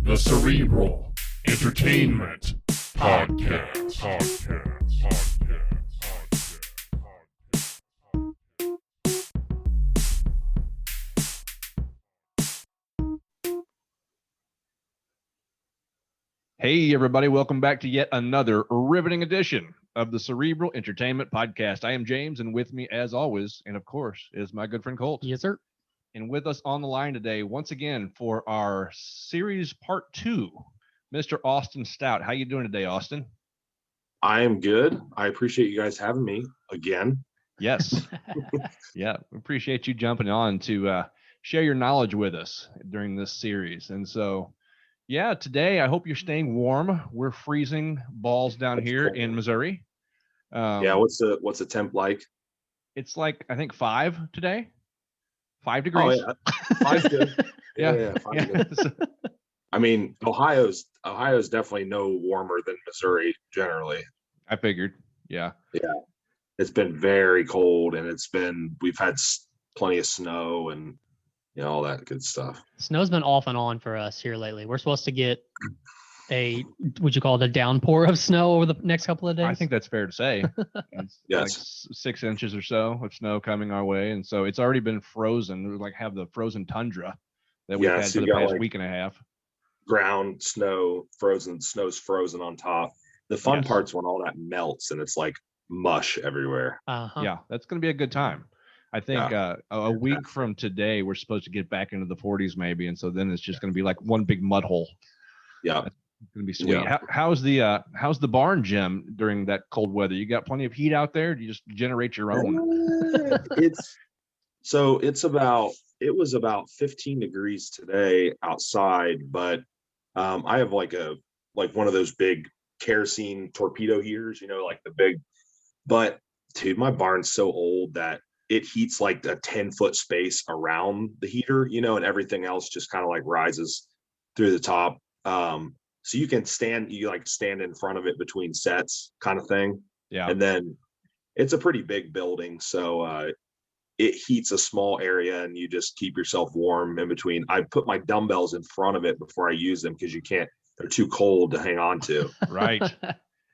The Cerebral Entertainment Podcast. Hey, everybody. Welcome back to yet another riveting edition of the Cerebral Entertainment Podcast. I am James, and with me, as always, and of course, is my good friend Colt. Yes, sir. And with us on the line today, once again, for our series part 2, Mr. Austin Stout. How you doing today, Austin? I am good. I appreciate you guys having me again. Yes. Yeah, we appreciate you jumping on to share your knowledge with us during this series. And so, yeah, today I hope you're staying warm. We're freezing balls down here in Missouri. Yeah, what's the temp like? It's like, I think 5 today. 5 degrees. Oh, yeah. 5's good. Yeah, 5's good. I mean, Ohio's definitely no warmer than Missouri generally. I figured. Yeah. Yeah. It's been very cold, and we've had plenty of snow and all that good stuff. Snow's been off and on for us here lately. We're supposed to get would you call it a downpour of snow over the next couple of days? I think that's fair to say. It's Yes. like 6 inches or so of snow coming our way. And so it's already been frozen. We have the frozen tundra that we've had so for you the got, past week and a half. Ground snow, snow's frozen on top. The fun Yes. part's when all that melts and it's like mush everywhere. Uh-huh. Yeah, that's going to be a good time. I think a week from today, we're supposed to get back into the 40s maybe. And so then it's just going to be like one big mud hole. Yeah. It's going to be sweet. Yeah. How's the barn gym during that cold weather? You got plenty of heat out there? Do you just generate your own? It was about 15 degrees today outside, but I have like one of those big kerosene torpedo heaters, like the big, but dude, my barn's so old that it heats like a 10-foot space around the heater, and everything else just kind of like rises through the top. So you can stand in front of it between sets kind of thing. Yeah. And then it's a pretty big building. So it heats a small area and you just keep yourself warm in between. I put my dumbbells in front of it before I use them because they're too cold to hang on to. Right.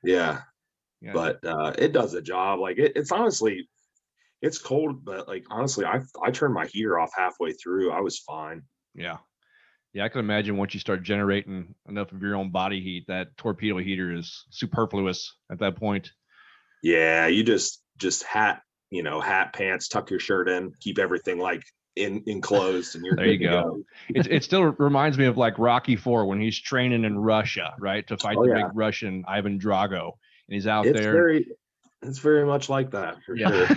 Yeah. Yeah. But it does the job. Like it's honestly, it's cold, but like honestly, I turned my heater off halfway through. I was fine. Yeah. Yeah, I can imagine once you start generating enough of your own body heat, that torpedo heater is superfluous at that point. Yeah, you just hat, pants, tuck your shirt in, keep everything like enclosed, and you're there. You go. It still reminds me of like Rocky IV when he's training in Russia, right, to fight big Russian Ivan Drago, and he's out there. It's very much like that for sure.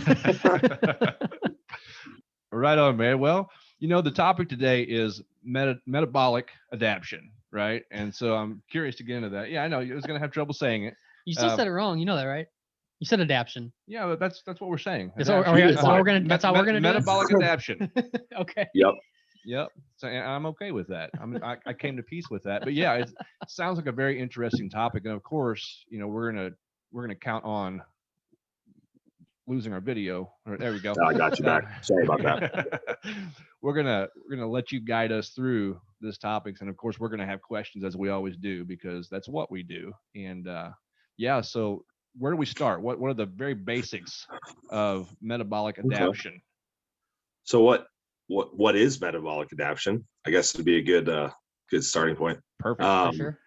Right on, man. Well, the topic today is metabolic adaption, right? And so I'm curious to get into that. Yeah, I know you was going to have trouble saying it. You still said it wrong. You know that, right? You said adaption. Yeah, but that's what we're saying. That's how we're gonna do metabolic adaption. Okay. Yep. So I'm okay with that. I came to peace with that. But yeah, it sounds like a very interesting topic. And of course, we're gonna count on losing our video. There we go. I got you back. Sorry about that. We're gonna let you guide us through this topics, and of course, we're gonna have questions as we always do because that's what we do. And so where do we start? What are the very basics of metabolic adaption? Okay. So what is metabolic adaptation? I guess it'd be a good starting point. Perfect. For sure.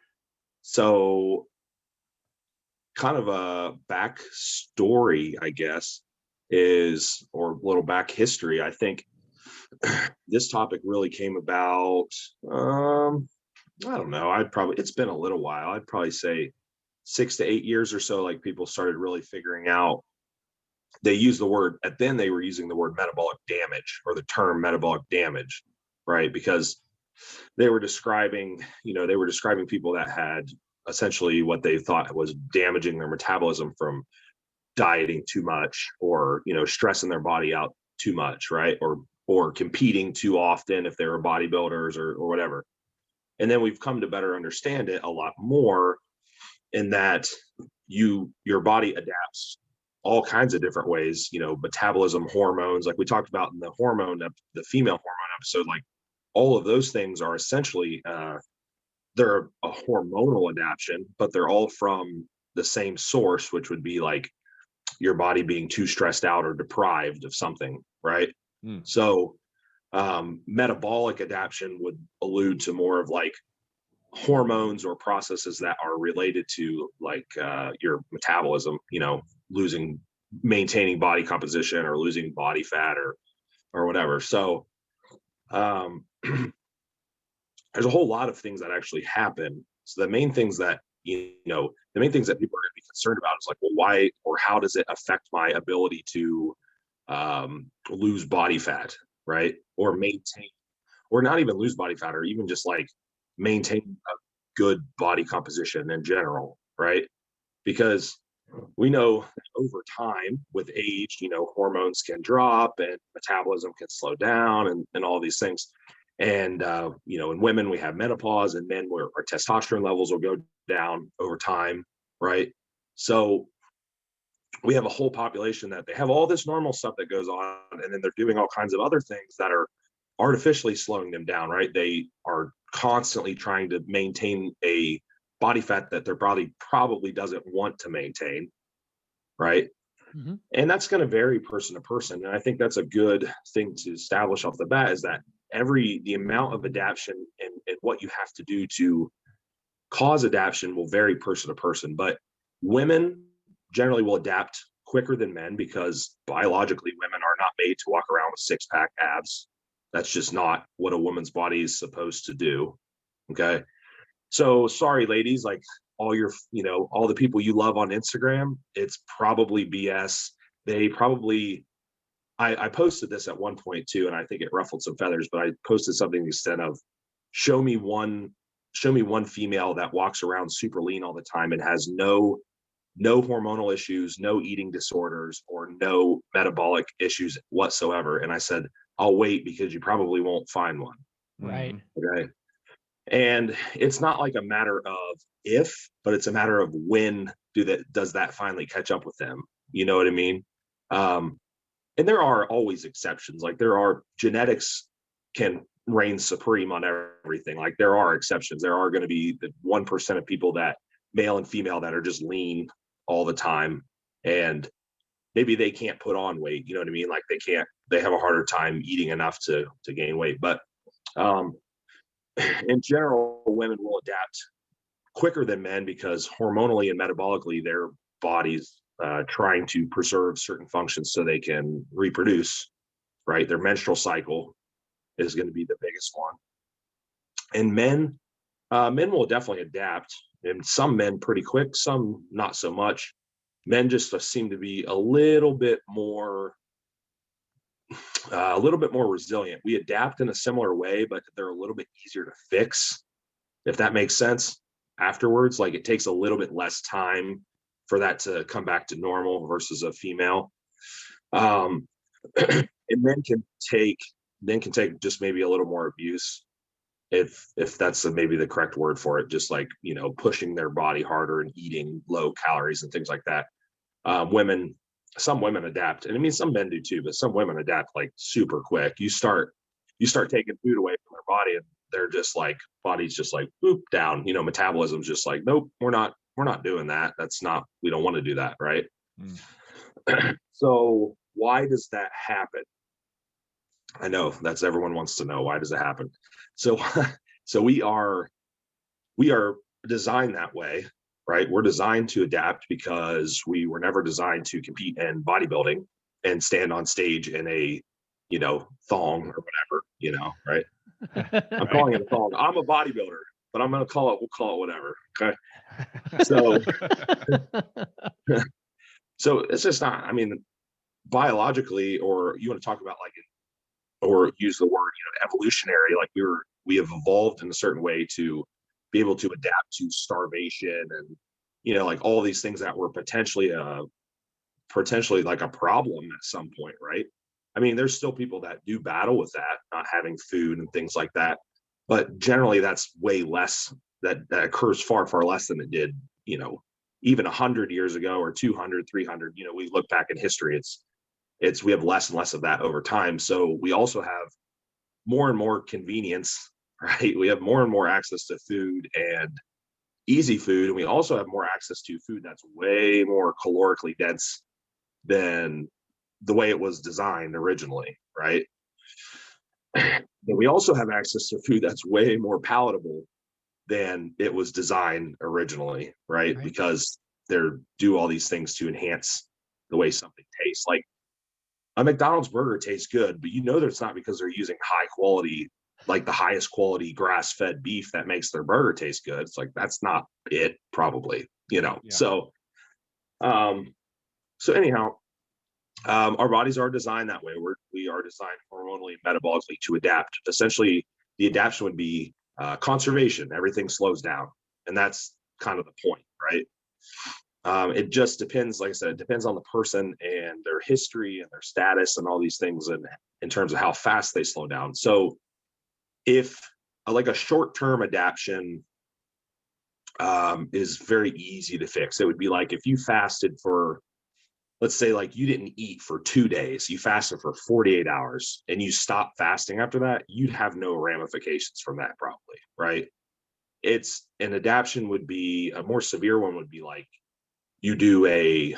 So kind of a back story, I guess, or a little back history. I think this topic really came about, I don't know, it's been a little while. I'd probably say 6 to 8 years or so, like people started really figuring out, they were using the word metabolic damage, or the term metabolic damage, right? Because they were describing people that had essentially what they thought was damaging their metabolism from dieting too much, or stressing their body out too much, right? Or competing too often if they were bodybuilders or whatever. And then we've come to better understand it a lot more, in that your body adapts all kinds of different ways, metabolism, hormones, like we talked about in the female hormone episode. Like all of those things are essentially they're a hormonal adaptation, but they're all from the same source, which would be like your body being too stressed out or deprived of something, right? So metabolic adaptation would allude to more of like hormones or processes that are related to like your metabolism, you know, maintaining body composition or losing body fat or whatever. So there's a whole lot of things that actually happen. So the main things that people are going to be concerned about is like, well, why or how does it affect my ability to lose body fat, right? Or maintain, or not even lose body fat, or even just like maintain a good body composition in general, right? Because we know that over time with age, you know, hormones can drop and metabolism can slow down and all these things. And, you know, in women, we have menopause, and men where our testosterone levels will go down over time, right? So we have a whole population that they have all this normal stuff that goes on, and then they're doing all kinds of other things that are artificially slowing them down, right? They are constantly trying to maintain a body fat that their body probably doesn't want to maintain, right? Mm-hmm. And that's going to vary person to person. And I think that's a good thing to establish off the bat, is that the amount of adaptation and what you have to do to cause adaptation will vary person to person. But women generally will adapt quicker than men because biologically women are not made to walk around with six-pack abs. That's just not what a woman's body is supposed to do. Okay. So sorry, ladies, like all the people you love on Instagram, it's probably BS. They probably, I posted this at one point too, and I think it ruffled some feathers, but I posted something instead of show me one female that walks around super lean all the time and has no hormonal issues, no eating disorders, or no metabolic issues whatsoever. And I said, I'll wait, because you probably won't find one. Right. Okay. And it's not like a matter of if, but it's a matter of when does that finally catch up with them? You know what I mean? And there are always exceptions. Like genetics can reign supreme on everything. Like there are exceptions. There are going to be the 1% of people, that male and female, that are just lean all the time, and maybe they can't put on weight. You know what I mean? Like they have a harder time eating enough to gain weight. But in general, women will adapt quicker than men because hormonally and metabolically, their bodies trying to preserve certain functions so they can reproduce, right? Their menstrual cycle is going to be the biggest one. And men will definitely adapt, and some men pretty quick, some not so much. Men just seem to be a little bit more resilient. We adapt in a similar way, but they're a little bit easier to fix, if that makes sense. Afterwards, like it takes a little bit less time for that to come back to normal versus a female. And men can take just maybe a little more abuse, if that's maybe the correct word for it, just like, you know, pushing their body harder and eating low calories and things like that. Some women adapt, and I mean some men do too, but some women adapt like super quick. You start taking food away from their body, and they're just like, body's just like boop down, you know, metabolism's just like, nope, we're not doing that. We don't want to do that, right? So why does that happen? I know that's everyone wants to know, why does it happen? So we are designed that way, right? We're designed to adapt because we were never designed to compete in bodybuilding and stand on stage in a, you know, thong or whatever, you know, right? I'm calling it a thong. I'm a bodybuilder, but we'll call it whatever. Okay. So it's just not, I mean, biologically, or you want to talk about like, or use the word, you know, evolutionary, like we have evolved in a certain way to be able to adapt to starvation and, you know, like all these things that were potentially like a problem at some point, right? I mean, there's still people that do battle with that, not having food and things like that, but generally that's way less, that occurs far, far less than it did, you know, even 100 years ago, or 200, 300, you know, we look back in history, we have less and less of that over time. So we also have more and more convenience right? We have more and more access to food and easy food. And we also have more access to food that's way more calorically dense than the way it was designed originally, right? But we also have access to food that's way more palatable than it was designed originally, right? Right. Because they're do all these things to enhance the way something tastes. Like a McDonald's burger tastes good, but you know that it's not because they're using high quality, like the highest quality grass-fed beef that makes their burger taste good. It's like that's not it, probably, you know. Yeah. So anyhow, our bodies are designed that way. We are designed hormonally and metabolically to adapt. Essentially, the adaptation would be conservation. Everything slows down, and that's kind of the point, right? It just depends, like I said, it depends on the person and their history and their status and all these things, and in terms of how fast they slow down. So if like a short-term adaptation is very easy to fix. It would be like if you fasted for, let's say, like you didn't eat for 2 days, you fasted for 48 hours and you stop fasting after that, you'd have no ramifications from that probably, right? It's an adaptation would be a more severe one would be like you do a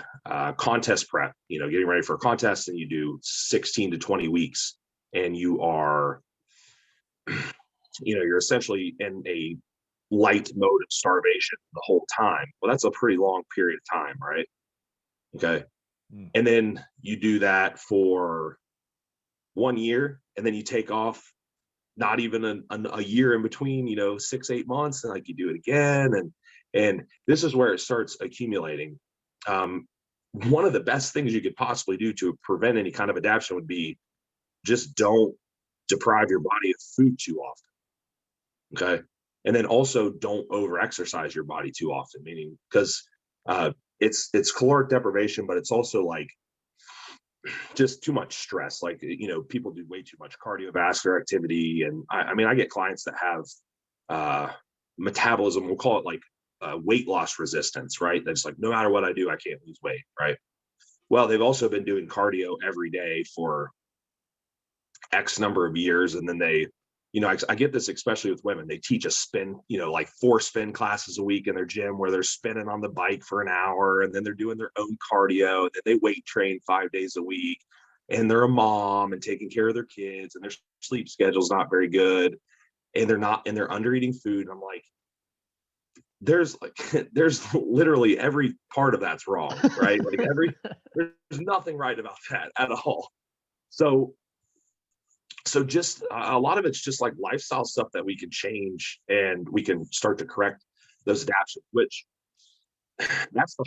contest prep, you know, getting ready for a contest, and you do 16 to 20 weeks and you are, you know, you're essentially in a light mode of starvation the whole time. Well, that's a pretty long period of time, right? Okay. And then you do that for 1 year, and then you take off not even a year in between, you know, 6-8 months, and like you do it again. And this is where it starts accumulating. One of the best things you could possibly do to prevent any kind of adaptation would be just don't deprive your body of food too often. Okay. And then also don't over exercise your body too often, meaning because it's caloric deprivation, but it's also like just too much stress. Like, you know, people do way too much cardiovascular activity. And I mean, I get clients that have metabolism, we'll call it like weight loss resistance, right? That's like, no matter what I do, I can't lose weight, right? Well, they've also been doing cardio every day for X number of years. And then they, you know, I get this especially with women. They teach a spin, you know, like 4 spin classes a week in their gym where they're spinning on the bike for an hour, and then they're doing their own cardio. And then they weight train 5 days a week, and they're a mom and taking care of their kids, and their sleep schedule's not very good, and they're under eating food. And I'm like, there's literally every part of that's wrong, right? Like there's nothing right about that at all. So just a lot of it's just like lifestyle stuff that we can change, and we can start to correct those adaptations, which that's the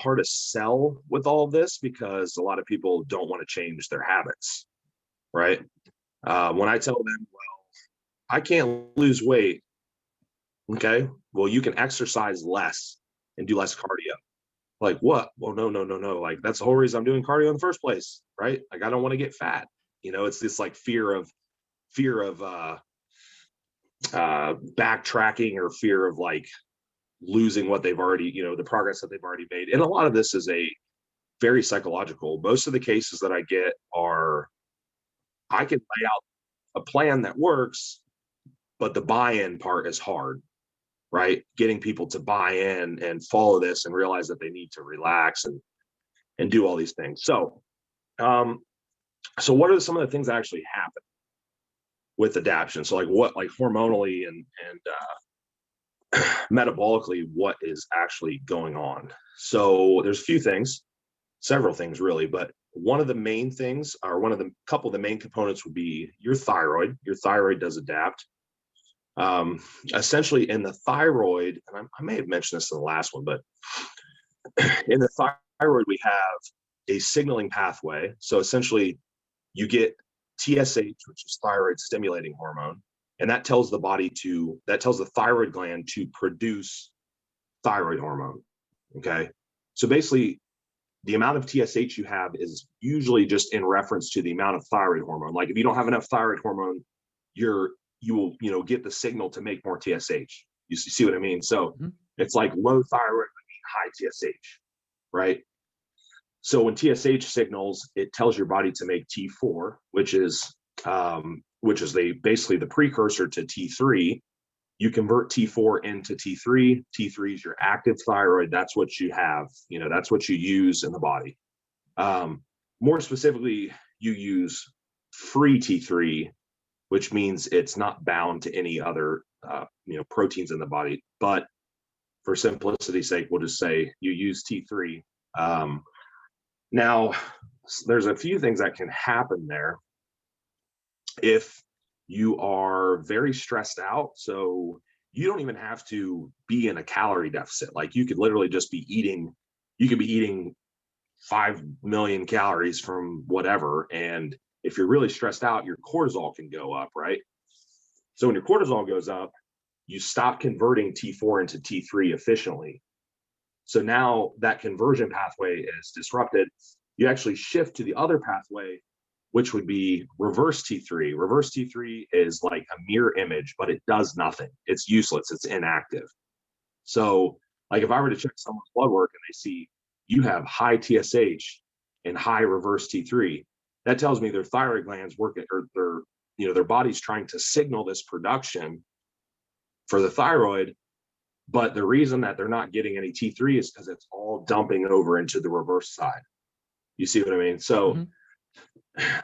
hardest sell with all of this, because a lot of people don't want to change their habits, right? When I tell them, well, I can't lose weight. Okay, well, you can exercise less and do less cardio. Like, what? Well, no. Like, that's the whole reason I'm doing cardio in the first place, right? Like, I don't want to get fat. You know, it's this like fear of backtracking, or fear of like losing what they've already, you know, the progress that they've already made. And a lot of this is a very psychological. Most of the cases that I get are, I can lay out a plan that works, but the buy-in part is hard, right? Getting people to buy in and follow this and realize that they need to relax and do all these things. So what are some of the things that actually happen with adaptation? So like hormonally and metabolically, what is actually going on? So there's a few things, several things really, but one of the main things, or couple of the main components, would be your thyroid. Your thyroid does adapt. Essentially in the thyroid, and I may have mentioned this in the last one, but in the thyroid, we have a signaling pathway. So essentially you get TSH, which is thyroid stimulating hormone, and that tells the thyroid gland to produce thyroid hormone. Okay. So basically the amount of TSH you have is usually just in reference to the amount of thyroid hormone. Like if you don't have enough thyroid hormone, you will, you know, get the signal to make more TSH. You see what I mean? So it's like low thyroid would mean high TSH, right? So when TSH signals, it tells your body to make T4, which is which is basically the precursor to T3. You convert T4 into T3. T3 is your active thyroid. That's what you have. That's what you use in the body. More specifically, you use free T3, which means it's not bound to any other proteins in the body. But for simplicity's sake, we'll just say you use T3. Now, there's a few things that can happen there if you are very stressed out. So you don't even have to be in a calorie deficit. Like you could literally just be eating, 5 million calories from whatever. And if you're really stressed out, your cortisol can go up, right? So when your cortisol goes up, you stop converting T4 into T3 efficiently. So now that conversion pathway is disrupted. You actually shift to the other pathway, which would be reverse T3. Reverse T3 is like a mirror image, but it does nothing. It's useless. It's inactive. So like if I were to check someone's blood work and they see you have high TSH and high reverse T3, that tells me their thyroid glands working, or their body's trying to signal this production for the thyroid. But the reason that they're not getting any T3 is because it's all dumping over into the reverse side. You see what I mean? So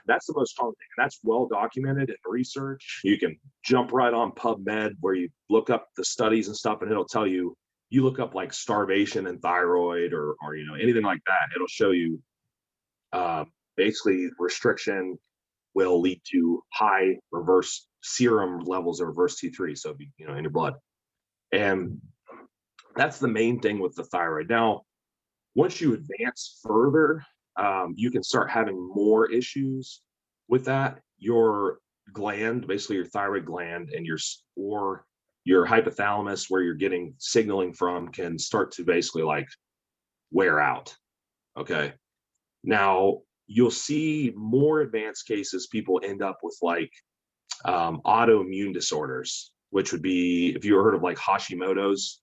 that's the most common thing. And that's well documented in research. You can jump right on PubMed where you look up the studies and stuff, and it'll tell you, you look up like starvation and thyroid or anything like that. It'll show you basically restriction will lead to high reverse serum levels of reverse T3. So, in your blood. And that's the main thing with the thyroid. Now, once you advance further, you can start having more issues with that. Your gland, basically your thyroid gland, and your hypothalamus, where you're getting signaling from, can start to basically like wear out. Okay. Now, you'll see more advanced cases, people end up with like autoimmune disorders, which would be, if you heard of like Hashimoto's,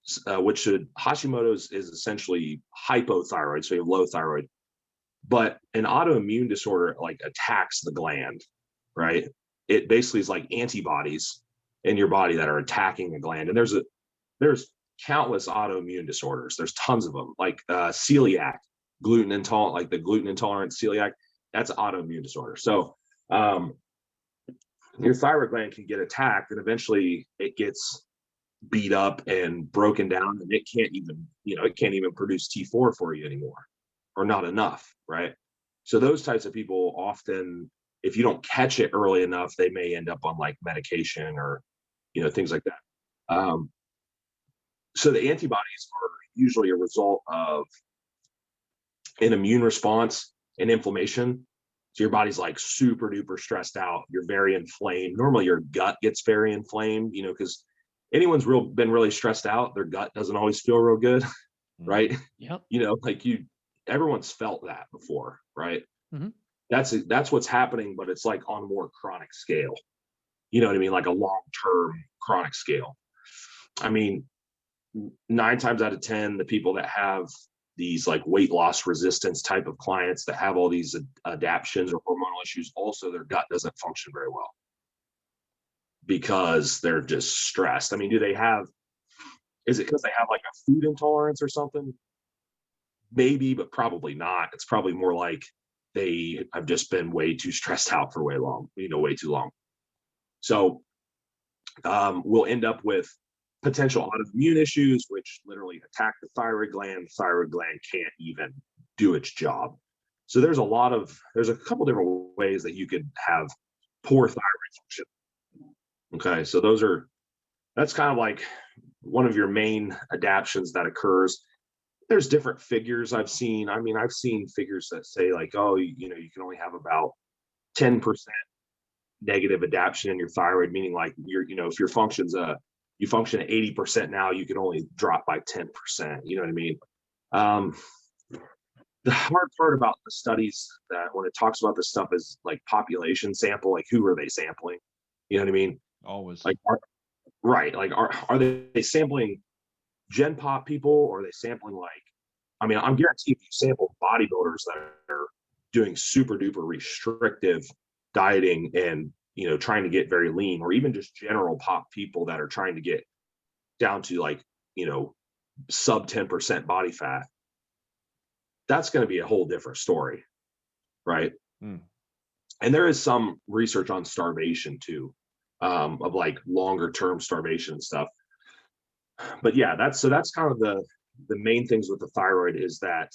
Hashimoto's is essentially hypothyroid, so you have low thyroid. But an autoimmune disorder like attacks the gland, right? It basically is like antibodies in your body that are attacking the gland. And there's countless autoimmune disorders. There's tons of them, like celiac, gluten intolerant, like the gluten intolerant celiac. That's an autoimmune disorder. So your thyroid gland can get attacked, and eventually it gets beat up and broken down, and it can't even produce T4 for you anymore, or not enough, right? So those types of people often, if you don't catch it early enough, they may end up on like medication or things like that. So the antibodies are usually a result of an immune response and inflammation. So your body's like super duper stressed out. You're very inflamed. Normally your gut gets very inflamed, because anyone's been really stressed out, their gut doesn't always feel real good, right? Yep. Everyone's felt that before, right? Mm-hmm. That's what's happening, but it's like on a more chronic scale. You know what I mean? Like a long-term chronic scale. I mean, 9 times out of 10, the people that have these like weight loss resistance type of clients that have all these adaptions or hormonal issues, also their gut doesn't function very well because they're just stressed. I mean, is it because they have like a food intolerance or something? Maybe, but probably not. It's probably more like they have just been way too stressed out for way too long. So we'll end up with potential autoimmune issues, which literally attack the thyroid gland. The thyroid gland can't even do its job. So there's a couple different ways that you could have poor thyroid function. Okay, so that's kind of like one of your main adaptions that occurs. There's different figures I've seen. I mean, I've seen figures that say like, oh, you can only have about 10% negative adaption in your thyroid, meaning like if your you function at 80% now, you can only drop by 10%. You know what I mean? The hard part about the studies that when it talks about this stuff is like population sample, like who are they sampling? You know what I mean? Always. Like, are they sampling Gen Pop people, or are they sampling I'm guaranteed if you sample bodybuilders that are doing super duper restrictive dieting and, you know, trying to get very lean, or even just general pop people that are trying to get down to like, you know, sub 10% body fat, that's going to be a whole different story, right? And there is some research on starvation too, of like longer term starvation and stuff. But yeah, that's kind of the main things with the thyroid is that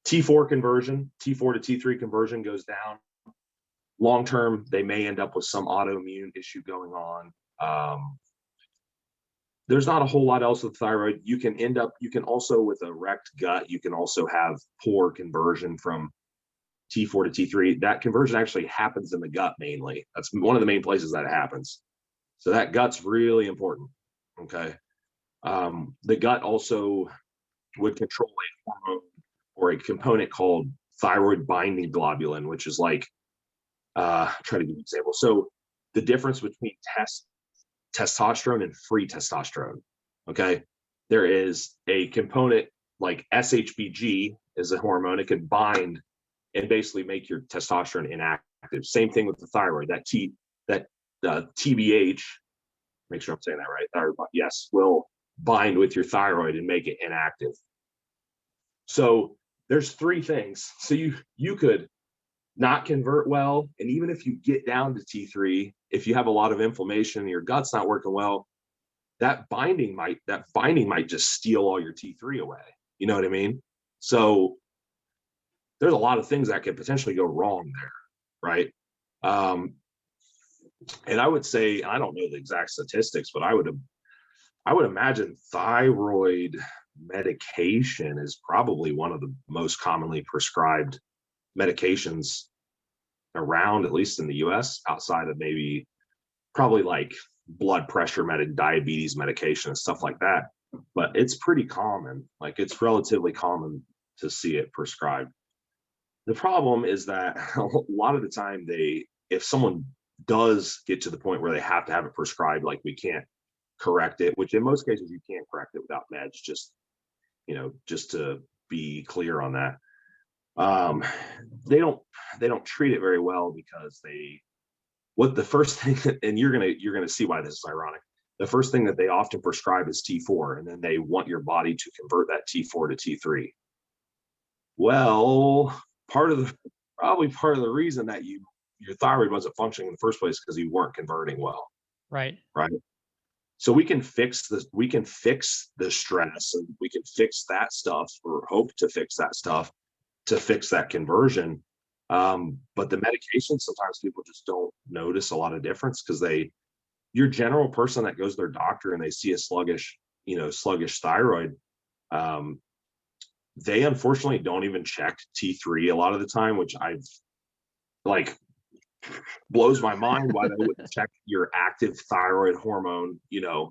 T4 conversion, T4 to T3 conversion goes down. Long term, they may end up with some autoimmune issue going on. There's not a whole lot else with thyroid. You can also with a wrecked gut, you can also have poor conversion from T4 to T3. That conversion actually happens in the gut mainly. That's one of the main places that it happens. So that gut's really important. Okay. The gut also would control a hormone or a component called thyroid binding globulin, which is like, try to give you an example. So the difference between testosterone and free testosterone. Okay. There is a component like SHBG is a hormone. It can bind and basically make your testosterone inactive. Same thing with the thyroid. That TBH, make sure I'm saying that right. Thyroid, yes, will bind with your thyroid and make it inactive. So there's three things. So you could not convert well, and even if you get down to T3, if you have a lot of inflammation and your gut's not working well, that binding might just steal all your T3 away. You know what I mean? So there's a lot of things that could potentially go wrong there, right? And I would say, I don't know the exact statistics, but I would imagine thyroid medication is probably one of the most commonly prescribed medications around, at least in the US, outside of maybe probably like blood pressure diabetes medication and stuff like that. But it's pretty common. Like it's relatively common to see it prescribed. The problem is that a lot of the time if someone does get to the point where they have to have it prescribed, like we can't correct it, which in most cases you can't correct it without meds, just to be clear on that. They don't treat it very well because the first thing, and you're gonna see why this is ironic. The first thing that they often prescribe is T4, and then they want your body to convert that T4 to T3. Well, probably part of the reason that your thyroid wasn't functioning in the first place because you weren't converting well. Right. So we can fix the stress, and we can fix that stuff, or hope to fix that stuff to fix that conversion. But the medication, sometimes people just don't notice a lot of difference because your general person that goes to their doctor and they see a sluggish thyroid, they unfortunately don't even check T3 a lot of the time, which blows my mind why they wouldn't check your active thyroid hormone. A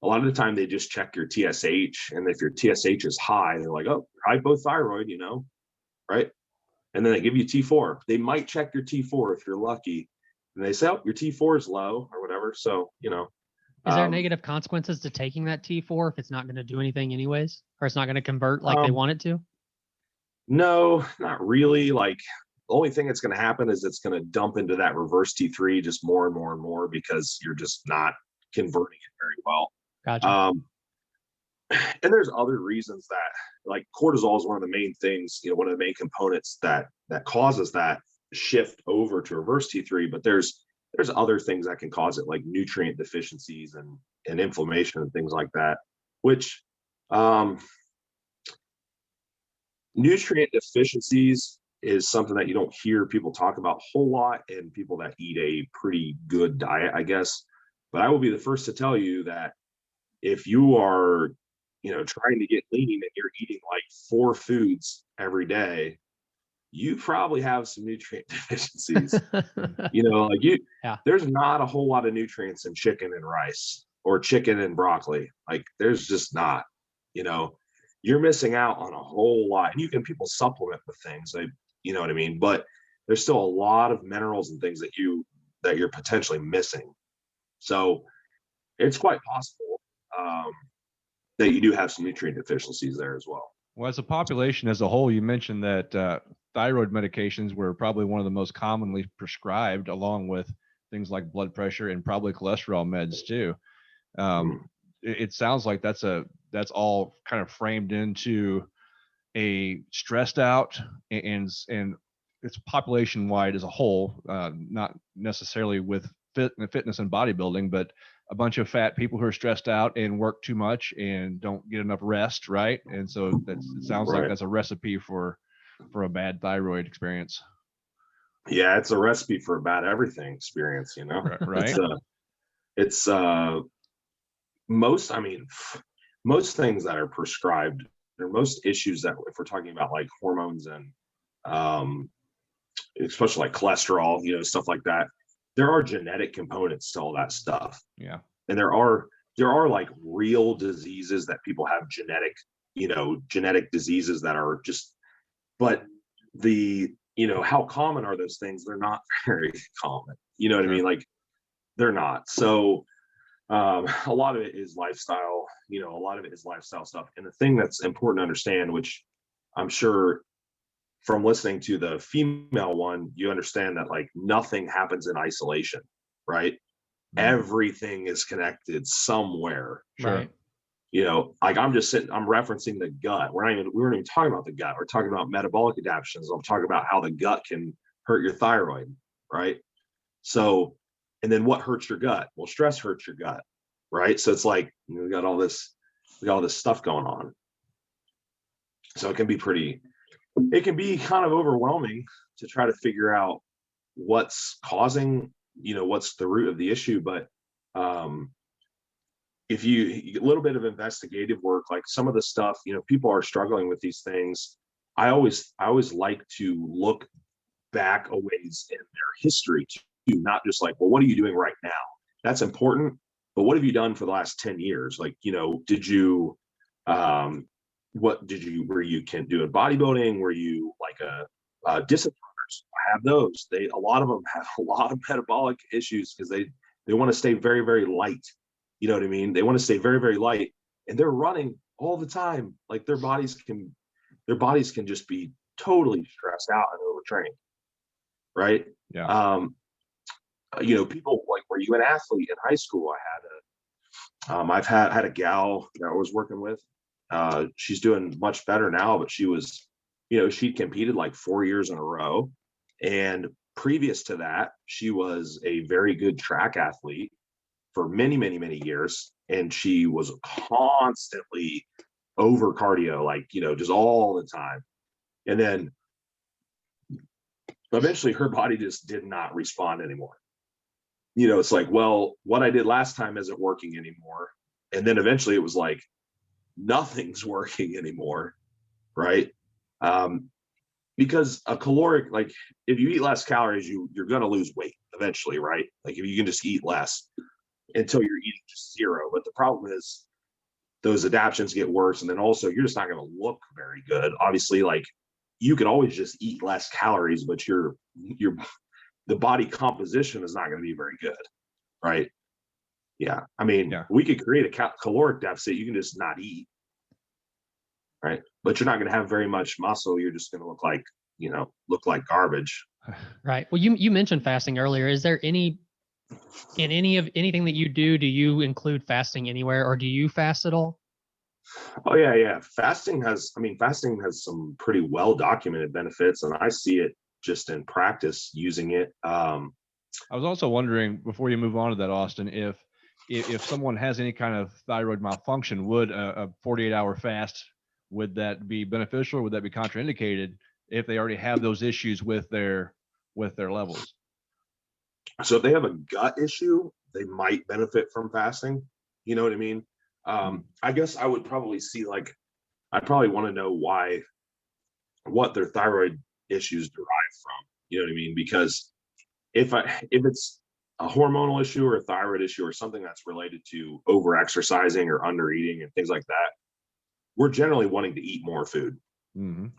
lot of the time they just check your TSH, and if your TSH is high, they're like, oh, hypothyroid, right? And then they give you T4. They might check your T4 if you're lucky, and they say, oh, your T4 is low or whatever. So, Is there negative consequences to taking that T4 if it's not going to do anything anyways, or it's not going to convert like they want it to? No, not really. Like the only thing that's going to happen is it's going to dump into that reverse T3 just more and more and more because you're just not converting it very well. Gotcha. And there's other reasons that, like, cortisol is one of the main things, one of the main components that causes that shift over to reverse T3. But there's other things that can cause it, like nutrient deficiencies and inflammation and things like that, which nutrient deficiencies is something that you don't hear people talk about a whole lot in people that eat a pretty good diet, I guess. But I will be the first to tell you that if you are, trying to get lean and you're eating like 4 foods every day, you probably have some nutrient deficiencies. There's not a whole lot of nutrients in chicken and rice or chicken and broccoli. Like there's just not, you're missing out on a whole lot. And people supplement with things, you know what I mean? But there's still a lot of minerals and things that you're potentially missing. So it's quite possible that you do have some nutrient deficiencies there as well. Well, as a population as a whole, you mentioned that thyroid medications were probably one of the most commonly prescribed, along with things like blood pressure and probably cholesterol meds too. It sounds like that's all kind of framed into a stressed out and it's population wide as a whole, not necessarily with fitness and bodybuilding, but a bunch of fat people who are stressed out and work too much and don't get enough rest, right? And so it sounds like that's a recipe for a bad thyroid experience. Yeah, it's a recipe for a bad everything experience, you know. Right. It's most things that are prescribed, or most issues that, if we're talking about like hormones and especially like cholesterol, you know, stuff like that, there are genetic components to all that stuff. Yeah. And there are like real diseases that people have, genetic diseases that are just, but how common are those things? They're not very common. You know what I mean? Like, they're not. So a lot of it is lifestyle, a lot of it is lifestyle stuff. And the thing that's important to understand, which I'm sure from listening to the female one, you understand that like nothing happens in isolation, right? Everything is connected somewhere. Right. Like I'm referencing the gut. We weren't even talking about the gut. We're talking about metabolic adaptions. I'm talking about how the gut can hurt your thyroid, right? So, and then what hurts your gut? Well, stress hurts your gut, right? So it's like, we got all this stuff going on. So it can be kind of overwhelming to try to figure out what's causing, what's the root of the issue. But if a little bit of investigative work, like some of the stuff, people are struggling with these things. I always like to look back a ways in their history too, not just like, well, what are you doing right now? That's important, but what have you done for the last 10 years? Like, did you were you doing bodybuilding? Were you like a discipline? I have those. A lot of them have a lot of metabolic issues because they want to stay very, very light. You know what I mean? They want to stay very, very light, and they're running all the time. Like their bodies can just be totally stressed out and overtrained, right? Yeah. People like, were you an athlete in high school? I've had a gal that I was working with. She's doing much better now, but she was, she competed like 4 years in a row. And previous to that, she was a very good track athlete for many, many, many years. And she was constantly over cardio, like, just all the time. And then eventually her body just did not respond anymore. It's like, well, what I did last time isn't working anymore. And then eventually it was like, nothing's working anymore, right? Because a caloric, like if you eat less calories, you're going to lose weight eventually, right? Like if you can just eat less until you're eating just zero. But the problem is those adaptions get worse, and then also you're just not going to look very good. Obviously, like you can always just eat less calories, but the body composition is not going to be very good, right? Yeah, I mean, we could create a caloric deficit. You can just not eat, right? But you're not going to have very much muscle. You're just going to look like garbage. Right. Well, you mentioned fasting earlier. Is there anything that you do you include fasting anywhere, or do you fast at all? Oh yeah. Fasting has some pretty well documented benefits, and I see it just in practice using it. I was also wondering, before you move on to that, Austin, if someone has any kind of thyroid malfunction, would a 48-hour fast, would that be beneficial, or would that be contraindicated if they already have those issues with their levels? So if they have a gut issue, they might benefit from fasting. You know what I mean? I guess I would probably I'd probably want to know what their thyroid issues derive from. You know what I mean? Because if it's a hormonal issue or a thyroid issue or something that's related to over exercising or under eating and things like that, we're generally wanting to eat more food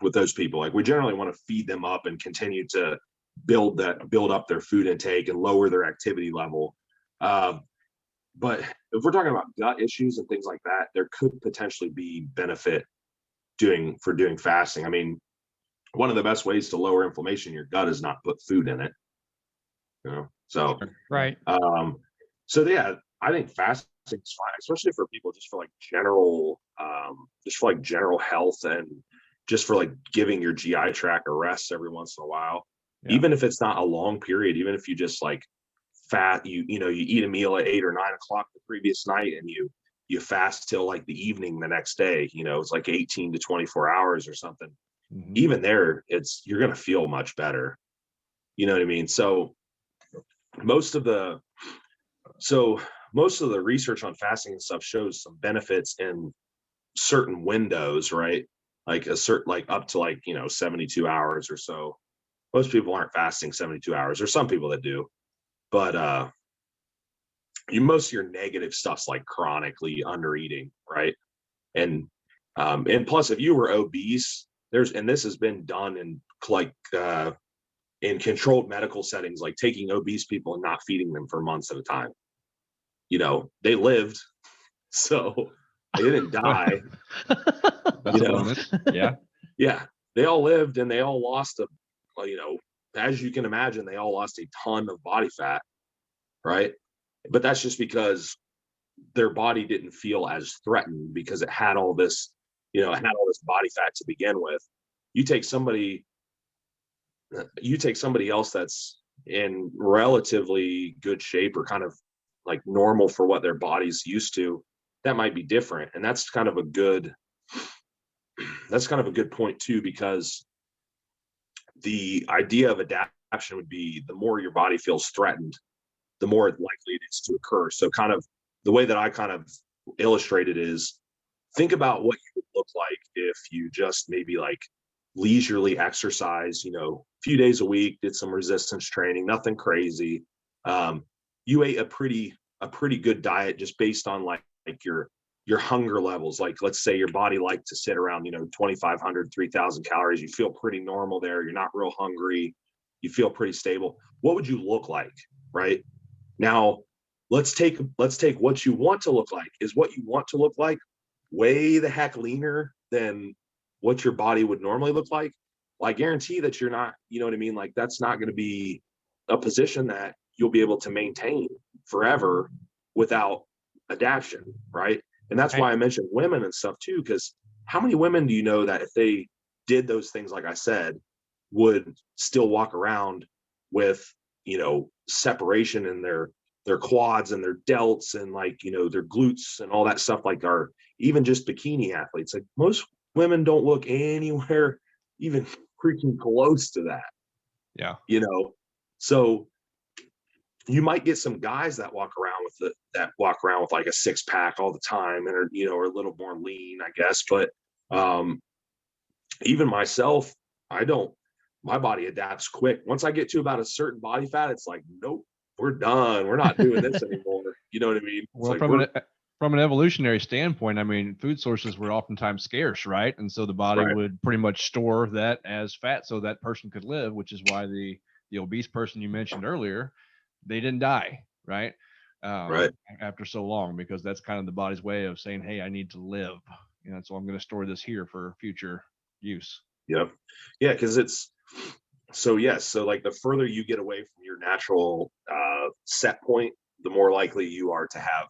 with those people. Like we generally want to feed them up and continue to build up their food intake and lower their activity level. But if we're talking about gut issues and things like that, there could potentially be benefit doing fasting. I mean, one of the best ways to lower inflammation in your gut is not put food in it. You know, so Right. so yeah, I think fasting is fine, especially for people just for like general health, and just for like giving your GI tract a rest every once in a while. Yeah. Even if it's not a long period, even if you just like you eat a meal at 8 or 9 o'clock the previous night, and you fast till like the evening the next day, it's like 18 to 24 hours or something. Mhm. Even there, you're going to feel much better. You know what I mean? So most of the research on fasting and stuff shows some benefits in certain windows, right? Like up to like, 72 hours or so. Most people aren't fasting 72 hours. There's some people that do, but most of your negative stuff's like chronically under eating, right? And plus, if you were obese, and this has been done in in controlled medical settings, like taking obese people and not feeding them for months at a time. They lived, so they didn't die. That's a bonus. Yeah. Yeah, they all lived, and they all lost as you can imagine, they all lost a ton of body fat, right? But that's just because their body didn't feel as threatened, because it had all this, it had all this body fat to begin with. You take somebody else that's in relatively good shape, or kind of like normal for what their body's used to, that might be different. And that's kind of a good point too, because the idea of adaptation would be, the more your body feels threatened, the more likely it is to occur. So kind of the way that I kind of illustrate it is, think about what you would look like if you just maybe like leisurely exercise, a few days a week, did some resistance training, nothing crazy. You ate a pretty good diet just based on like your hunger levels. Like, let's say your body liked to sit around, 2,500, 3,000 calories. You feel pretty normal there. You're not real hungry. You feel pretty stable. What would you look like, right? Now, let's take what you want to look like. Is what you want to look like way the heck leaner than what your body would normally look like? Well, I guarantee that you're not, you know what I mean? Like, that's not going to be a position that you'll be able to maintain forever without adaptation, right? And that's why I mentioned women and stuff too, because how many women do you know that if they did those things, like I said, would still walk around with, separation in their quads and their delts, and like, their glutes and all that stuff, like, are even just bikini athletes. Like, most women don't look anywhere even freaking close to that. Yeah. So you might get some guys that walk around with like a 6-pack all the time, and are a little more lean, I guess. But even myself, my body adapts quick. Once I get to about a certain body fat, it's like, nope, we're done. We're not doing this anymore. You know what I mean? Well, like from an evolutionary standpoint, I mean, food sources were oftentimes scarce, right? And so the body would pretty much store that as fat so that person could live, which is why the obese person you mentioned earlier, they didn't die, right? After so long, because that's kind of the body's way of saying, hey, I need to live. So I'm going to store this here for future use. Yep. Yeah, because so like, the further you get away from your natural set point, the more likely you are to have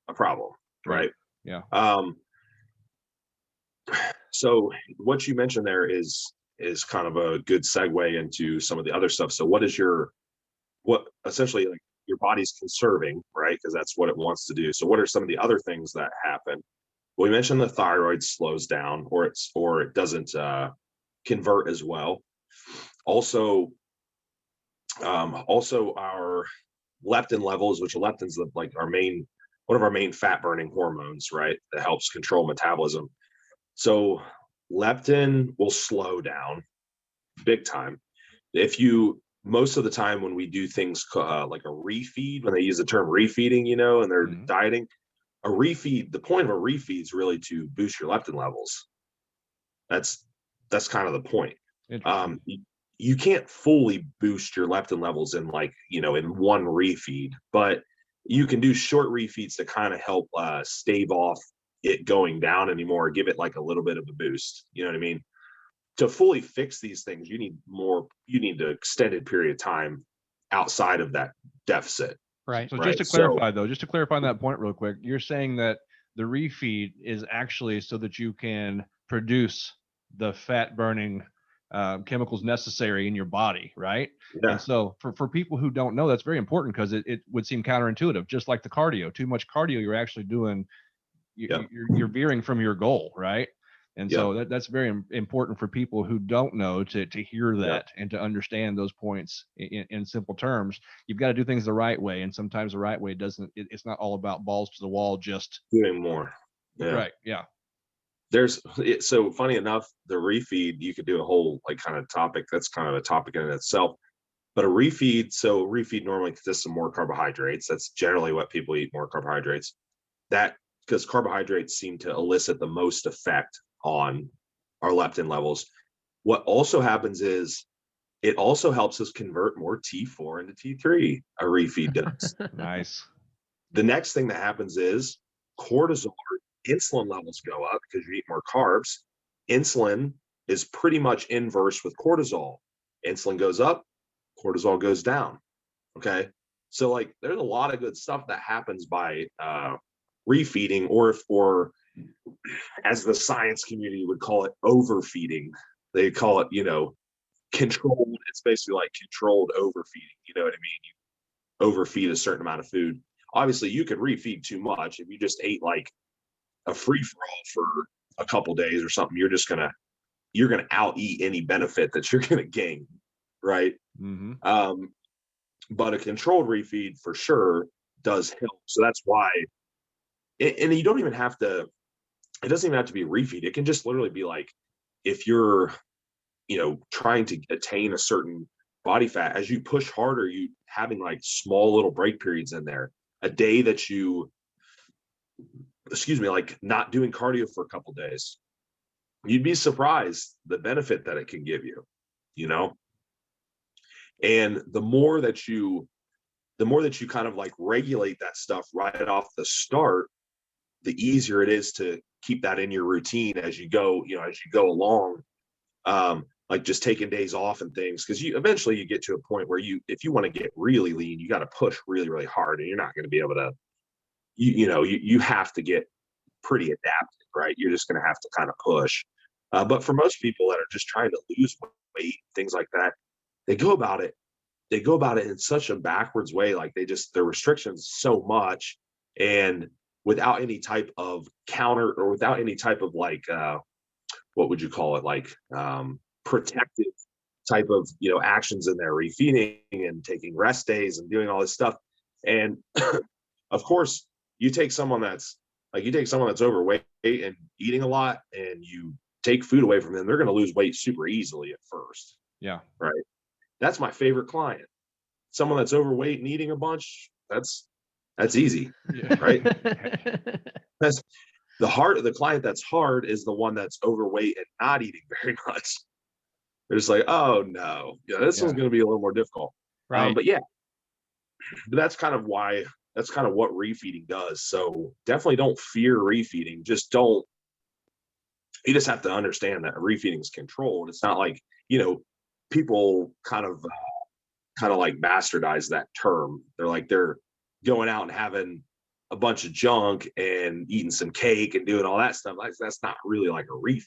a problem, right? Yeah. So what you mentioned there is kind of a good segue into some of the other stuff. So what essentially, like, your body's conserving, right? Because that's what it wants to do. So what are some of the other things that happen? Well, we mentioned the thyroid slows down, or it doesn't convert as well. Also our leptin levels, which leptin's like one of our main fat burning hormones, right? That helps control metabolism. So leptin will slow down big time. Most of the time when we do things like a refeed, when they use the term refeeding, and they're dieting, a refeed, the point of a refeed is really to boost your leptin levels. That's kind of the point. You can't fully boost your leptin levels in in one refeed, but you can do short refeeds to kind of help stave off it going down anymore. Give it like a little bit of a boost. You know what I mean? To fully fix these things, you need an extended period of time outside of that deficit. Right. So Right, just to clarify on that point real quick, you're saying that the refeed is actually so that you can produce the fat burning chemicals necessary in your body, right? Yeah. And so for people who don't know, that's very important because it would seem counterintuitive, just like the cardio. Too much cardio, you're actually doing, you're veering from your goal, right? And so that's very important for people who don't know to hear that and to understand those points in simple terms. You've got to do things the right way, and sometimes the right way it's not all about balls to the wall, just Doing more. Yeah. right. Yeah. So funny enough, the refeed, you could do a whole like kind of topic. That's kind of a topic in itself. But a refeed normally consists of more carbohydrates. That's generally what people eat, more carbohydrates. That because carbohydrates seem to elicit the most effect on our leptin levels. What also happens is it also helps us convert more T4 into T3. A refeed does. Nice. The next thing that happens is cortisol, insulin levels go up because you eat more carbs. Insulin is pretty much inverse with cortisol. Insulin goes up, cortisol goes down. Okay. So like there's a lot of good stuff that happens by refeeding, or as the science community would call it, overfeeding. They call it, controlled. It's basically like controlled overfeeding. You know what I mean? You overfeed a certain amount of food. Obviously, you could refeed too much. If you just ate like a free-for-all for a couple days or something, you're gonna out-eat any benefit that you're gonna gain, right? Mm-hmm. But a controlled refeed for sure does help. So that's why, and you don't even have to. It doesn't even have to be refeed. It can just literally be like if you're, trying to attain a certain body fat, as you push harder, you having like small little break periods in there. A day that you, like not doing cardio for a couple days, you'd be surprised the benefit that it can give you, and the more that you kind of like regulate that stuff right off the start, the easier it is to keep that in your routine as you go, along. Like just taking days off and things, because eventually you get to a point where if you want to get really lean, you got to push really, really hard, and you're not going to be able to, you have to get pretty adapted, right? You're just going to have to kind of push. But for most people that are just trying to lose weight, things like that, they go about it in such a backwards way. Like their restrictions so much, and without any type of counter, or without any type of like, what would you call it? Like, protective type of, actions in there, refeeding and taking rest days and doing all this stuff. And of course, you take someone that's overweight and eating a lot, and you take food away from them, they're going to lose weight super easily at first. Yeah. Right. That's my favorite client. Someone that's overweight and eating a bunch, that's easy. Yeah. Right. That's the client that's hard is the one that's overweight and not eating very much. They're just like, oh no, this one's going to be a little more difficult. Right. But that's kind of what refeeding does. So definitely don't fear refeeding. You just have to understand that refeeding is controlled. It's not like, people kind of like bastardize that term. They're going out and having a bunch of junk and eating some cake and doing all that stuff. Like that's not really like a refeed.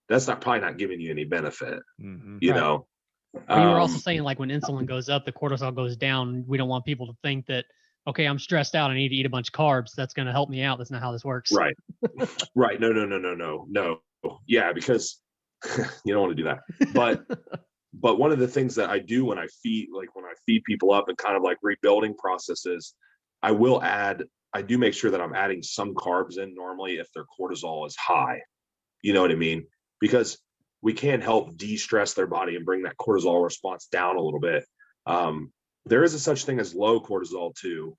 That's probably not giving you any benefit, Mm-hmm. Right. know. But you were also saying like when insulin goes up, the cortisol goes down. We don't want people to think that, okay, I'm stressed out, I need to eat a bunch of carbs, that's going to help me out. That's not how this works. Right. Right. No. Yeah, because you don't want to do that. But one of the things that I do when I feed people up and kind of like rebuilding processes, I do make sure that I'm adding some carbs in normally if their cortisol is high. You know what I mean? Because we can help de-stress their body and bring that cortisol response down a little bit. There is a such thing as low cortisol too,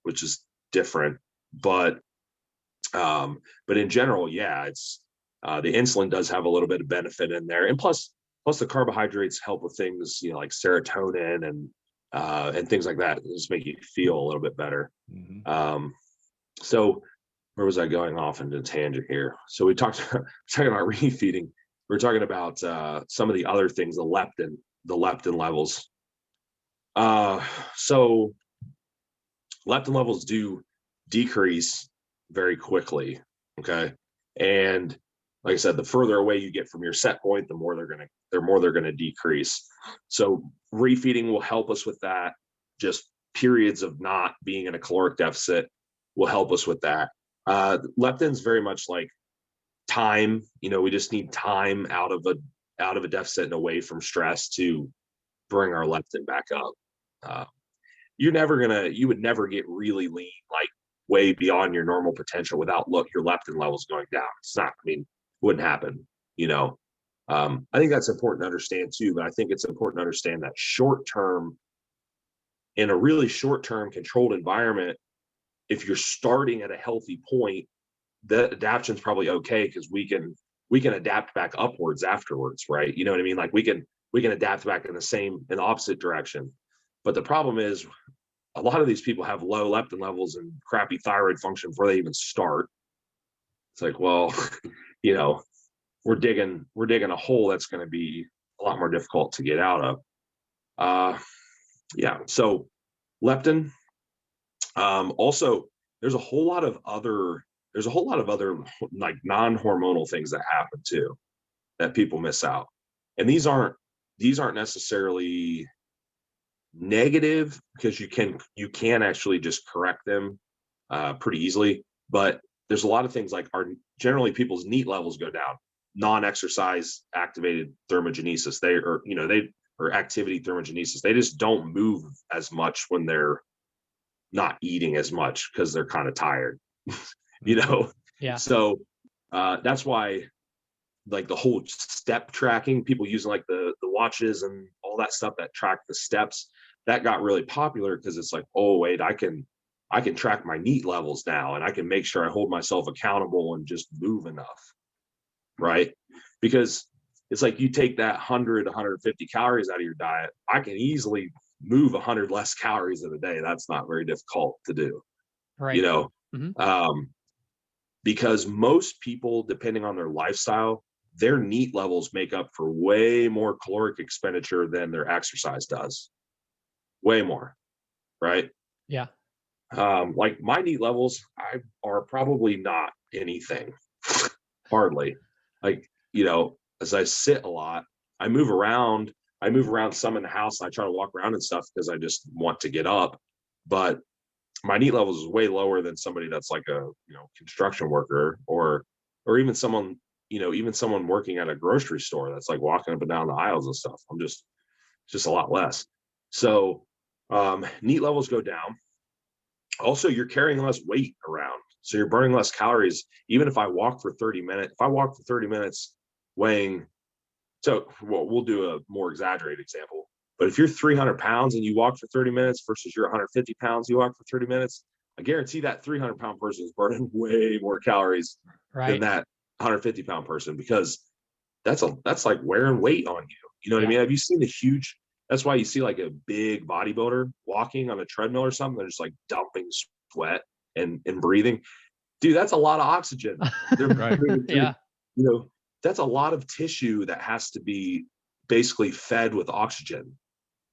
which is different. But in general, it's the insulin does have a little bit of benefit in there, and plus the carbohydrates help with things like serotonin and things like that. They just make you feel a little bit better. Mm-hmm. So where was I going off into a tangent here? So we talked talking about refeeding. We're talking about some of the other things, the leptin levels. So leptin levels do decrease very quickly. Okay. And like I said, the further away you get from your set point, the more they're gonna decrease. So refeeding will help us with that. Just periods of not being in a caloric deficit will help us with that. Leptin's very much like time. We just need time out of a deficit and away from stress to bring our leptin back up. You would never get really lean, like way beyond your normal potential without your leptin levels going down. It's not, wouldn't happen. I think that's important to understand too, but I think it's important to understand that short term, in a really short term controlled environment, if you're starting at a healthy point, the adaption's probably okay because we can adapt back upwards afterwards, right? You know what I mean? Like we can adapt back in the opposite direction. But the problem is a lot of these people have low leptin levels and crappy thyroid function before they even start. It's like, well, we're digging a hole that's going to be a lot more difficult to get out of. So leptin. Also, there's a whole lot of other like non-hormonal things that happen too that people miss out. And these aren't necessarily negative because you can actually just correct them pretty easily. But there's a lot of things like generally people's NEAT levels go down. Non-exercise activated thermogenesis, or activity thermogenesis. They just don't move as much when they're not eating as much because they're kind of tired. Yeah. So that's why, like, the whole step tracking, people using like the watches and all that stuff that track the steps, that got really popular because it's like, oh wait, I can track my NEAT levels now, and I can make sure I hold myself accountable and just move enough, right? Because it's like you take that 150 calories out of your diet, I can easily move 100 less calories in a day. That's not very difficult to do, Right. because most people, depending on their lifestyle, their NEAT levels make up for way more caloric expenditure than their exercise does. Way more, right? Yeah. Like my NEAT levels are probably not anything, hardly. Like, as I sit a lot, I move around some in the house. I try to walk around and stuff because I just want to get up. But my NEAT levels is way lower than somebody that's like a construction worker or even someone working at a grocery store that's like walking up and down the aisles and stuff. It's just a lot less. So NEAT levels go down. Also, you're carrying less weight around, so you're burning less calories. Even if I walk for 30 minutes, weighing, we'll do a more exaggerated example. But if you're 300 pounds and you walk for 30 minutes versus you're 150 pounds, you walk for 30 minutes, I guarantee that 300-pound person is burning way more calories than that 150-pound person, because that's like wearing weight on you. You know what I mean? Have you seen that's why you see like a big bodybuilder walking on a treadmill or something, they're just like dumping sweat and breathing. Dude, that's a lot of oxygen. Right. Yeah. That's a lot of tissue that has to be basically fed with oxygen.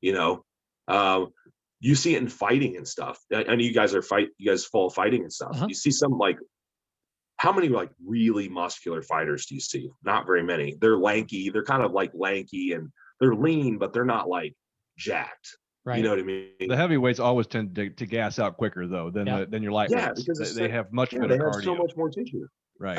You see it in fighting and stuff. I know you guys follow fighting and stuff. You see some, like, how many like really muscular fighters do you see? Not very many. They're lanky. They're kind of like lanky and they're lean, but they're not like jacked. Right. You know what I mean? The heavyweights always tend to gas out quicker though than your lightweights. Yeah, because they have much better cardio. They have so much more tissue. Right.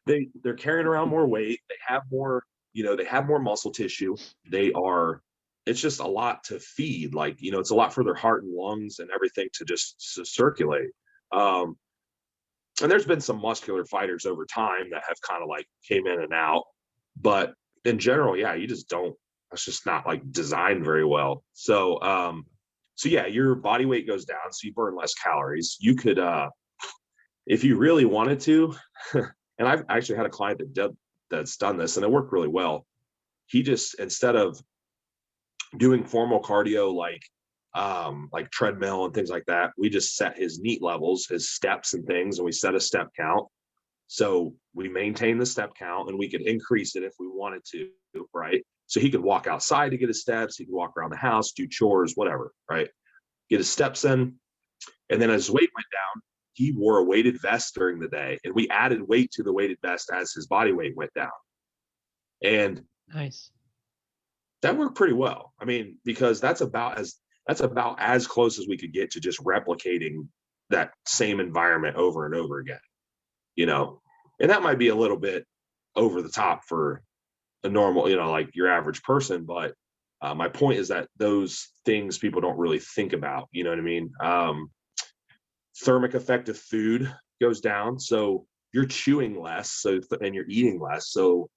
Yeah. They're carrying around more weight. They have more, they have more muscle tissue. It's just a lot to feed. Like, it's a lot for their heart and lungs and everything to just circulate. And there's been some muscular fighters over time that have kind of like came in and out, but in general, you just don't, that's just not like designed very well. So your body weight goes down, so you burn less calories. You could, if you really wanted to, and I've actually had a client that's done this and it worked really well. He just, instead of doing formal cardio, like like treadmill and things like that. We just set his NEAT levels, his steps and things, and we set a step count. So we maintain the step count, and we could increase it if we wanted to, right? So he could walk outside to get his steps. He could walk around the house, do chores, whatever, right? Get his steps in. And then as weight went down, he wore a weighted vest during the day, and we added weight to the weighted vest as his body weight went down. And Nice. that worked pretty well. I mean, because that's about as close as we could get to just replicating that same environment over and over again, you know. And that might be a little bit over the top for a normal, you know, like your average person, but my point is that those things people don't really think about, you know what I mean? Thermic effect of food goes down, so you're chewing less, and you're eating less, so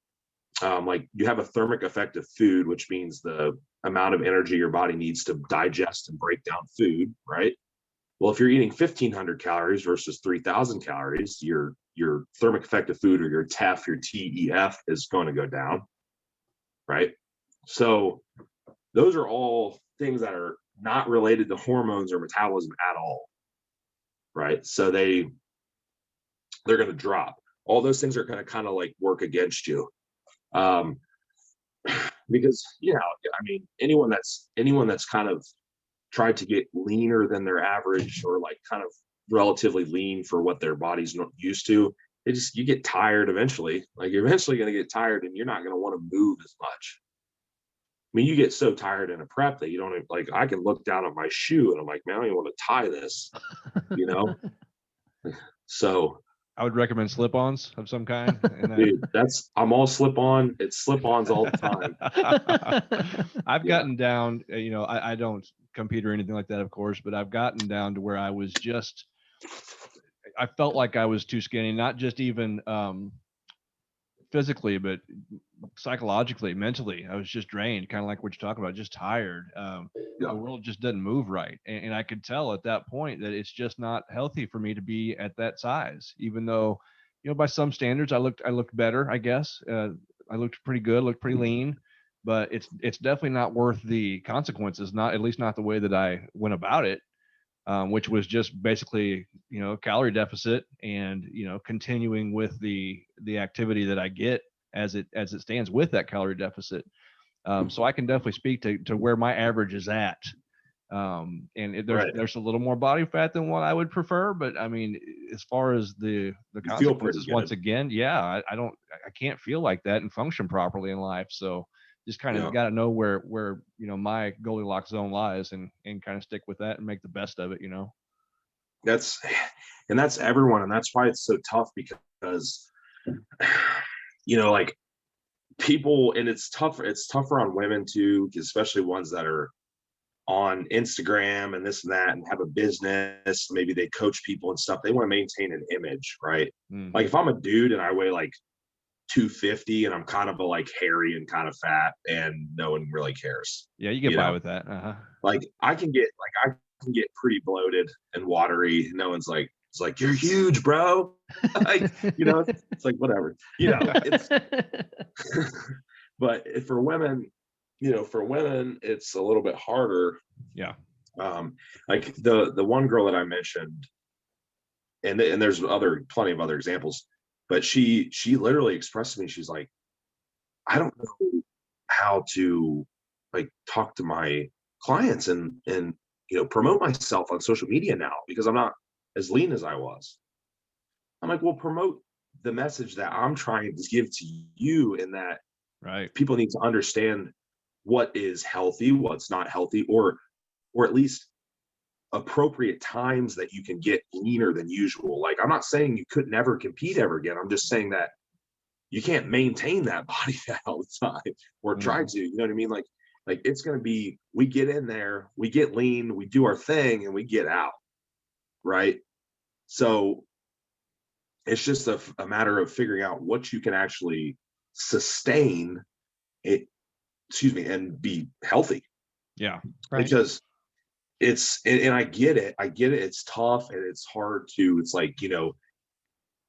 like you have a thermic effect of food, which means the amount of energy your body needs to digest and break down food, right? Well, if you're eating 1,500 calories versus 3,000 calories, your thermic effect of food, or your TEF, your TEF, is going to go down, right? So those are all things that are not related to hormones or metabolism at all, right? So they're going to drop. All those things are going to kind of like work against you. Because, you know, I mean, anyone that's kind of tried to get leaner than their average, or like kind of relatively lean for what their body's not used to, you get tired eventually. Like, you're eventually going to get tired, and you're not going to want to move as much. I mean, you get so tired in a prep that you don't even, like, I can look down at my shoe and I'm like, man, I don't even want to tie this, you know? So I would recommend slip-ons of some kind. And dude, I'm all slip-on. It's slip-ons all the time. I've gotten down, you know, I don't compete or anything like that, of course, but I've gotten down to where I felt like I was too skinny, not just even physically, but psychologically, mentally. I was just drained, kind of like what you're talking about, just tired. The world just doesn't move right. And I could tell at that point that it's just not healthy for me to be at that size, even though, you know, by some standards, I looked better, I guess. I looked pretty good, looked pretty lean, but it's definitely not worth the consequences, at least not the way that I went about it. Which was just basically, you know, calorie deficit, and, you know, continuing with the activity that I get as it stands with that calorie deficit. So I can definitely speak to where my average is at. And there's a little more body fat than what I would prefer, but I mean, as far as the consequences, once again, yeah, I can't feel like that and function properly in life. So just kind of got to know where, you know, my Goldilocks zone lies, and kind of stick with that and make the best of it, you know. That's everyone. And that's why it's so tough, because, you know, like people, and it's tougher on women too, especially ones that are on Instagram and this and that, and have a business. Maybe they coach people and stuff. They want to maintain an image, right? Mm-hmm. Like if I'm a dude and I weigh like 250 and I'm kind of like hairy and kind of fat, and no one really cares. Yeah, you get by with that. Like I can get pretty bloated and watery. No one's like, it's like, you're huge, bro. Like, you know, it's like, whatever, you know. It's but for women, you know, it's a little bit harder. Yeah. Like the one girl that I mentioned, and there's plenty of other examples, but she literally expressed to me, she's like, I don't know how to like talk to my clients and you know, promote myself on social media now, because I'm not as lean as I was. I'm like, well, promote the message that I'm trying to give to you, in that right, people need to understand what is healthy, what's not healthy, or at least appropriate times that you can get leaner than usual. Like, I'm not saying you could never compete ever again. I'm just saying that you can't maintain that body fat all the time, or try to, you know what I mean? Like it's going to be, we get in there, we get lean, we do our thing, and we get out. Right. So it's just a matter of figuring out what you can actually sustain it, and be healthy. Yeah. Right. Because and I get it. It's tough and it's hard to, it's like, you know,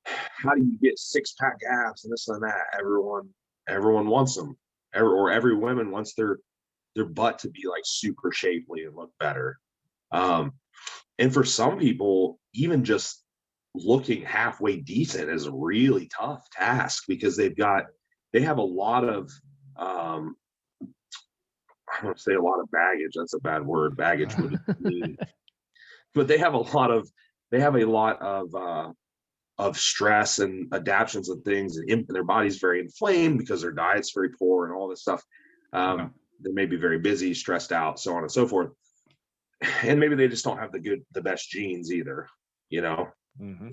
how do you get 6-pack abs and this and that? Everyone wants them, or every woman wants their butt to be like super shapely and look better. And for some people, even just looking halfway decent is a really tough task, because they have a lot of I want to say a lot of baggage. That's a bad word. Baggage would mean, but they have a lot of stress and adaptions and things, and their body's very inflamed because their diet's very poor and all this stuff. They may be very busy, stressed out, so on and so forth. And maybe they just don't have the best genes either. You know,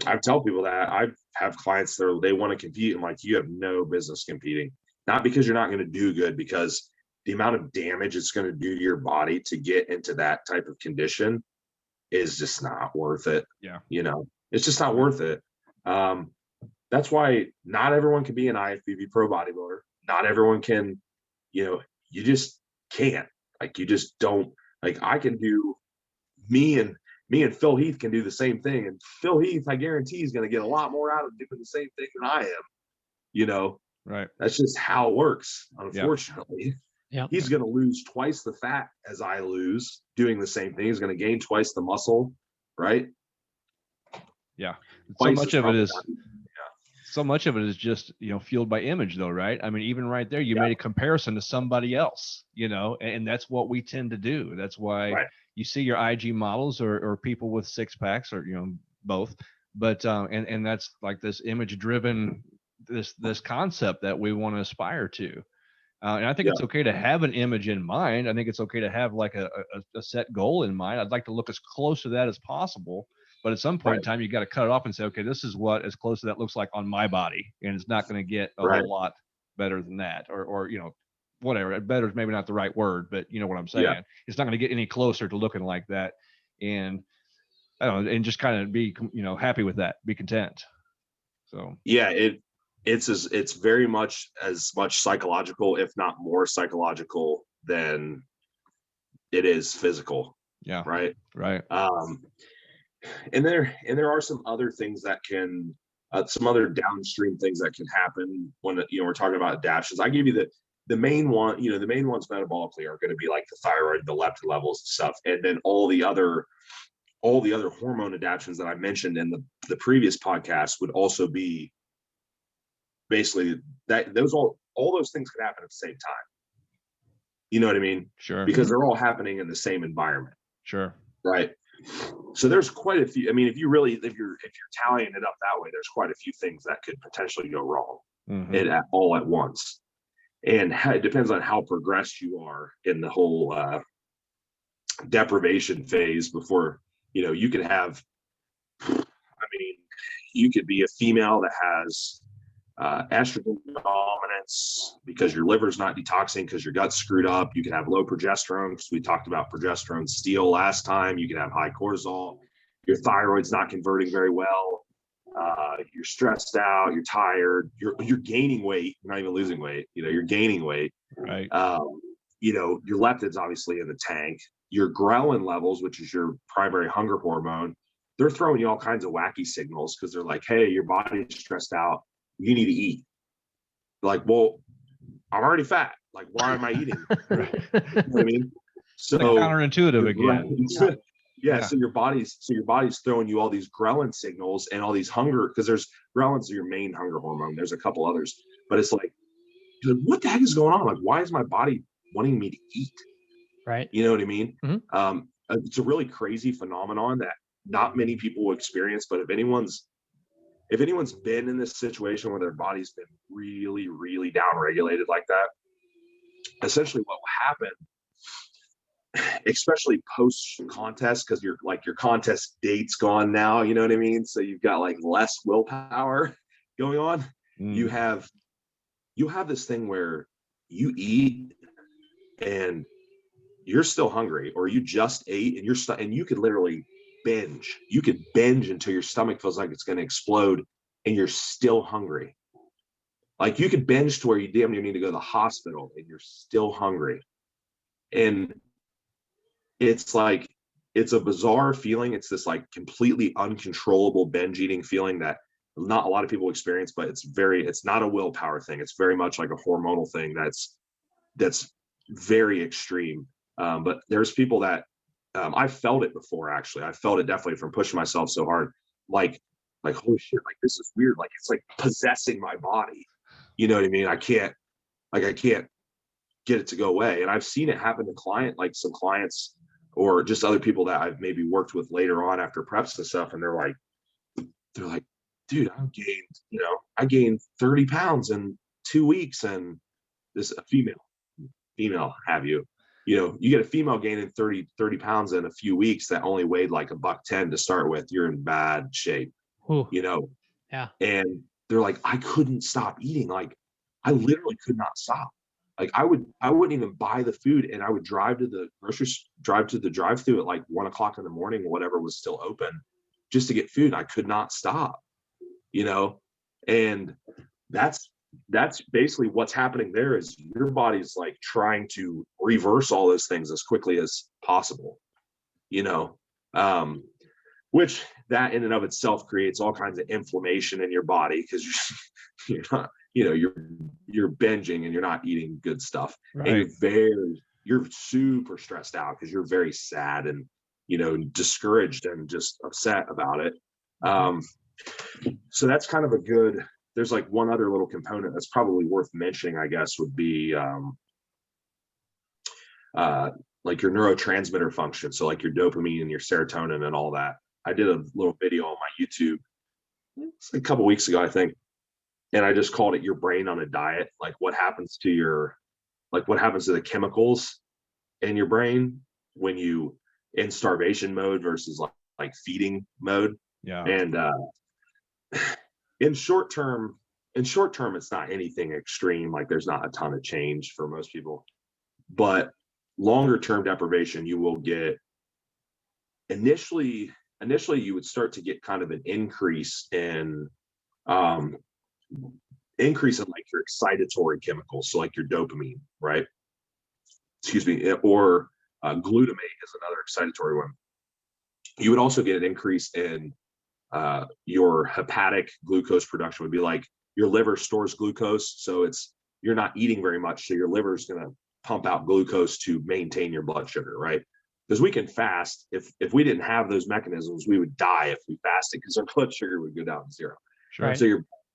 I tell people that. I have clients that they want to compete. I'm like, you have no business competing. Not because you're not going to do good, because the amount of damage it's going to do to your body to get into that type of condition is just not worth it. Yeah. You know, it's just not worth it. That's why not everyone can be an IFBB pro bodybuilder. Not everyone can, you know, you just can't. Like, you just don't. Like, I can do, me and Phil Heath can do the same thing. And Phil Heath, I guarantee, is going to get a lot more out of doing the same thing than I am. You know, right. That's just how it works, unfortunately. Yeah. He's going to lose twice the fat as I lose doing the same thing. He's going to gain twice the muscle, right? Yeah. Twice So much of it is just, you know, fueled by image though, right? I mean, even right there, you made a comparison to somebody else, you know, and that's what we tend to do. That's why you see your IG models or people with six packs, or, you know, both, but, and that's like this image driven, this concept that we want to aspire to. And I think it's okay to have an image in mind. I think it's okay to have like a set goal in mind. I'd like to look as close to that as possible. But at some point in time, you got to cut it off and say, okay, this is what as close to that looks like on my body. And it's not going to get a whole lot better than that, or, you know, whatever. Better is maybe not the right word, but you know what I'm saying? Yeah. It's not going to get any closer to looking like that. And I don't know, and just kind of be, you know, happy with that, be content. So, yeah, it's very much as much psychological, if not more psychological, than it is physical. Yeah. Right. And there are some other things that can, some other downstream things that can happen when, you know, we're talking about adaptions. I give you the main one. You know, the main ones metabolically are going to be like the thyroid, the leptin levels and stuff, and then all the other hormone adaptions that I mentioned in the previous podcast would also be basically that all those things could happen at the same time. You know what I mean? Sure. Because they're all happening in the same environment. Sure. Right. So there's quite a few. I mean, if you're tallying it up that way, there's quite a few things that could potentially go wrong all at once. And it depends on how progressed you are in the whole deprivation phase before, you know, you could have, I mean, you could be a female that has estrogen dominance because your liver's not detoxing because your gut's screwed up. You can have low progesterone because we talked about progesterone steal last time. You can have high cortisol. Your thyroid's not converting very well. You're stressed out. You're tired. You're gaining weight. You're not even losing weight. You know, you're gaining weight. Right. You know, your leptin's obviously in the tank. Your ghrelin levels, which is your primary hunger hormone, they're throwing you all kinds of wacky signals because they're like, hey, your body's stressed out. You need to eat. Like, well, I'm already fat. Like, why am I eating? You know what I mean? So like counterintuitive again. Yeah. So your body's throwing you all these ghrelin signals and all these hunger, because there's ghrelins are your main hunger hormone. There's a couple others, but it's like, what the heck is going on? Like, why is my body wanting me to eat? Right. You know what I mean? Mm-hmm. It's a really crazy phenomenon that not many people will experience, but if anyone's been in this situation where their body's been really, really downregulated like that, essentially what will happen, especially post contest, because your contest date's gone now, you know what I mean? So you've got like less willpower going on. You have this thing where you eat and you're still hungry, or you just ate and you could literally binge. You could binge until your stomach feels like it's going to explode and you're still hungry. Like, you could binge to where you damn near need to go to the hospital and you're still hungry. And it's like, it's a bizarre feeling. It's this like completely uncontrollable binge eating feeling that not a lot of people experience, but it's not a willpower thing. It's very much like a hormonal thing that's very extreme. But there's people that I felt it before. Actually, I felt it definitely from pushing myself so hard. Like holy shit, like this is weird. Like it's like possessing my body. You know what I mean? I can't get it to go away. And I've seen it happen to some clients or just other people that I've maybe worked with later on after preps and stuff. And they're like, dude, I gained 30 pounds in 2 weeks. And this a female have you get a female gaining 30 pounds in a few weeks that only weighed like $110 to start with. You're in bad shape. Ooh. Yeah. And they're like, I couldn't stop eating. Like I literally could not stop. Like I wouldn't even buy the food, and I would drive to the drive-through at like 1 o'clock in the morning, whatever was still open, just to get food. I could not stop, and that's basically what's happening there. Is your body's like trying to reverse all those things as quickly as possible, which that in and of itself creates all kinds of inflammation in your body because you're not, you're binging and you're not eating good stuff. Right. And you're super stressed out because you're very sad and, discouraged and just upset about it. So that's kind of there's like one other little component that's probably worth mentioning, I guess, would be like your neurotransmitter function. So like your dopamine and your serotonin and all that. I did a little video on my YouTube a couple weeks ago, I think. And I just called it Your Brain on a Diet. Like what happens to the chemicals in your brain when you in starvation mode versus like feeding mode. Yeah. And in short term, it's not anything extreme. Like there's not a ton of change for most people, but longer term deprivation, you will get initially you would start to get kind of an increase in like your excitatory chemicals. So like your dopamine, right? Excuse me, or glutamate is another excitatory one. You would also get an increase in your hepatic glucose production. Would be like your liver stores glucose, so you're not eating very much, so your liver is going to pump out glucose to maintain your blood sugar, right? Because we can fast. If we didn't have those mechanisms, we would die if we fasted because our blood sugar would go down to zero. Sure. Right. So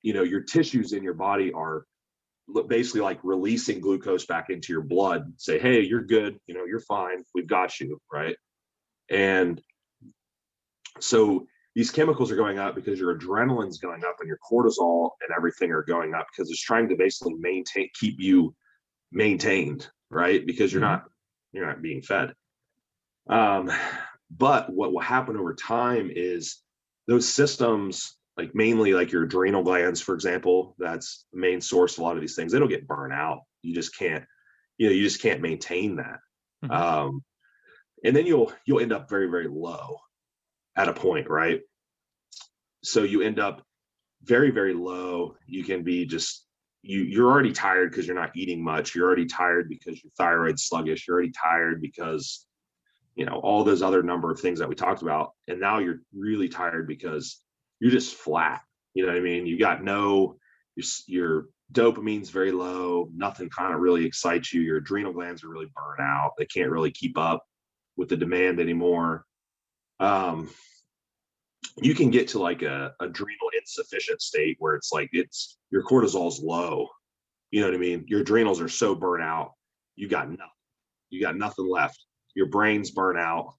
your tissues in your body are basically like releasing glucose back into your blood, say, hey, you're good, you're fine, we've got you, right? And so these chemicals are going up because your adrenaline's going up and your cortisol and everything are going up because it's trying to basically keep you maintained, right? Because you're not being fed. But what will happen over time is those systems, like mainly like your adrenal glands, for example, that's the main source of a lot of these things. It'll get burnt out. You just can't maintain that. Mhm. And then you'll end up very, very low at a point, right? So you end up very, very low. You can be you're already tired because you're not eating much. You're already tired because your thyroid's sluggish. You're already tired because, all those other number of things that we talked about. And now you're really tired because you're just flat. You know what I mean? You got your dopamine's very low. Nothing kind of really excites you. Your adrenal glands are really burnt out. They can't really keep up with the demand anymore. You can get to like a adrenal insufficient state where it's like your cortisol's low. You know what I mean? Your adrenals are so burnt out. You got nothing left. Your brain's burnt out.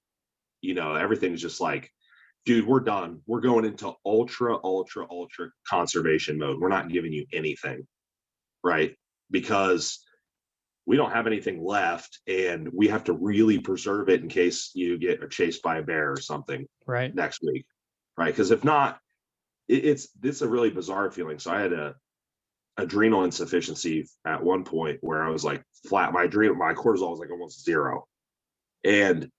Everything's just like, dude, we're done. We're going into ultra conservation mode. We're not giving you anything, right? Because we don't have anything left and we have to really preserve it in case you get chased by a bear or something Right. next week, right? Because if not, it's a really bizarre feeling. So I had a adrenal insufficiency at one point where I was like flat. My cortisol was like almost zero. And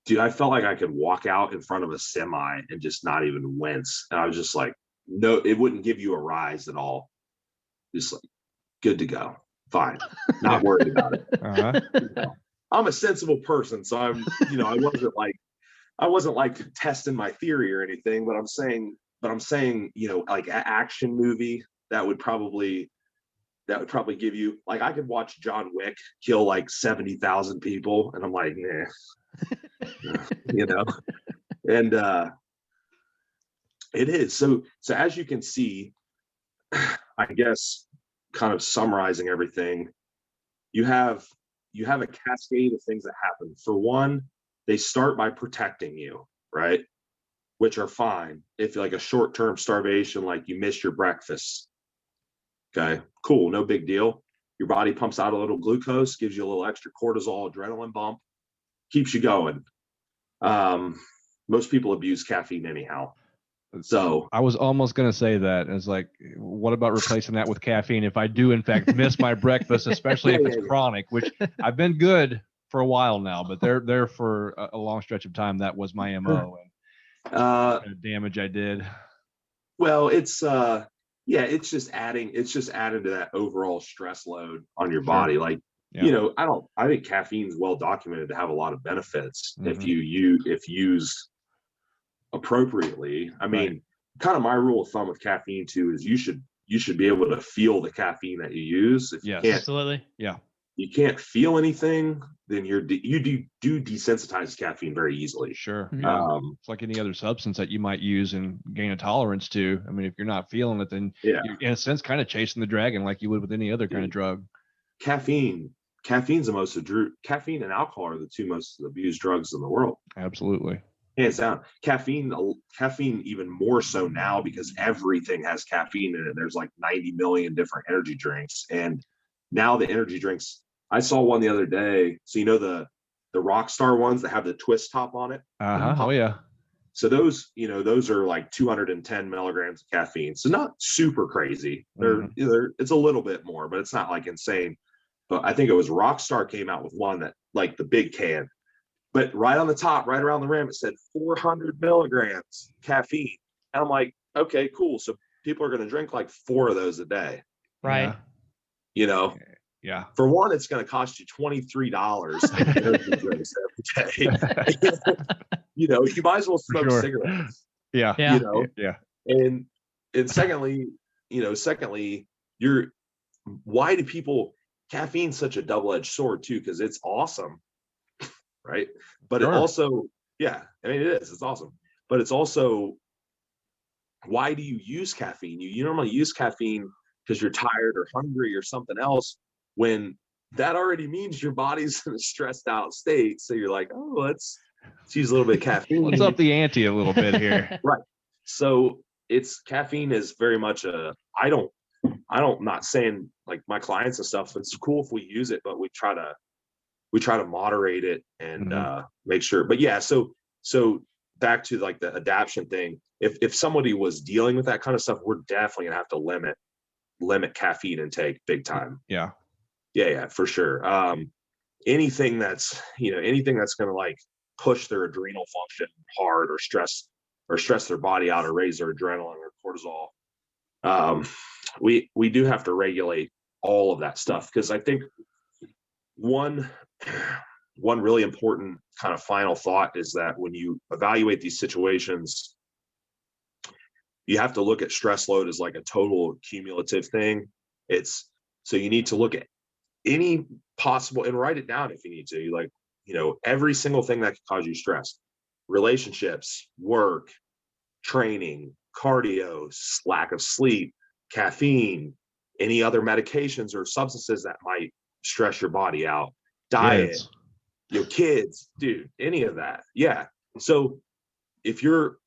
dude, I felt like I could walk out in front of a semi and just not even wince. And I was just like, no, it wouldn't give you a rise at all. Just like, good to go. Fine. Not worried about it. Uh-huh. I'm a sensible person. So I wasn't like testing my theory or anything, but I'm saying, like an action movie that would probably that would probably give you, like, I could watch John Wick kill like 70,000 people, and I'm like, nah, you know, and it is. So as you can see, I guess, kind of summarizing everything, you have a cascade of things that happen. For one, they start by protecting you, right? Which are fine if like a short-term starvation, like you missed your breakfast. Okay, cool, no big deal. Your body pumps out a little glucose, gives you a little extra cortisol, adrenaline bump, keeps you going. Most people abuse caffeine anyhow. So I was almost going to say that. It's like, what about replacing that with caffeine if I do in fact miss my breakfast, especially if it's chronic, which I've been good for a while now, but there for a long stretch of time, that was my MO, and kind of damage I did. Well, it's it's just adding to that overall stress load on your body. Like, you know, I think caffeine is well documented to have a lot of benefits if used appropriately. I mean, kind of my rule of thumb with caffeine too is you should be able to feel the caffeine that you use. If you can't, absolutely, you can't feel anything, then you do desensitize caffeine very easily. Sure. Yeah. It's like any other substance that you might use and gain a tolerance to. I mean, if you're not feeling it, then you're in a sense kind of chasing the dragon like you would with any other kind of drug. Caffeine's the most caffeine and alcohol are the two most abused drugs in the world. Absolutely. Hands down. Caffeine even more so now because everything has caffeine in it. There's like 90 million different energy drinks. And now the energy drinks, I saw one the other day. So, you know, the Rockstar ones that have the twist top on it. Oh yeah. So those are like 210 milligrams of caffeine. So not super crazy. It's a little bit more, but it's not like insane. But I think it was Rockstar came out with one that, like, the big can, but right on the top, right around the rim, it said 400 milligrams caffeine. And I'm like, okay, cool. So people are going to drink like 4 of those a day. Right. You know? Yeah. For one, it's going to cost you $23 energy drinks every day. You know, you might as well smoke cigarettes. Yeah. You know? Yeah. And secondly, why do people, caffeine's such a double-edged sword too, because it's awesome. Right. But it also, I mean, it is, it's awesome. But it's also, why do you use caffeine? You normally use caffeine because you're tired or hungry or something else, when that already means your body's in a stressed out state. So you're like, oh, let's use a little bit of caffeine. Let's up the ante a little bit here. Right. So caffeine is very much not saying, like, my clients and stuff, it's cool if we use it, but we try to moderate it and make sure. But so back to like the adaption thing, if somebody was dealing with that kind of stuff, we're definitely gonna have to limit caffeine intake big time. Yeah, for sure. Anything that's gonna like push their adrenal function hard or stress their body out or raise their adrenaline or cortisol, we do have to regulate all of that stuff, because I think one really important kind of final thought is that when you evaluate these situations, you have to look at stress load as like a total cumulative thing. So you need to look at any possible, and write it down if you need to, like, you know, every single thing that could cause you stress: relationships, work, training, cardio, lack of sleep, caffeine, any other medications or substances that might stress your body out, diet, your kids, dude, any of that. Yeah. So if you're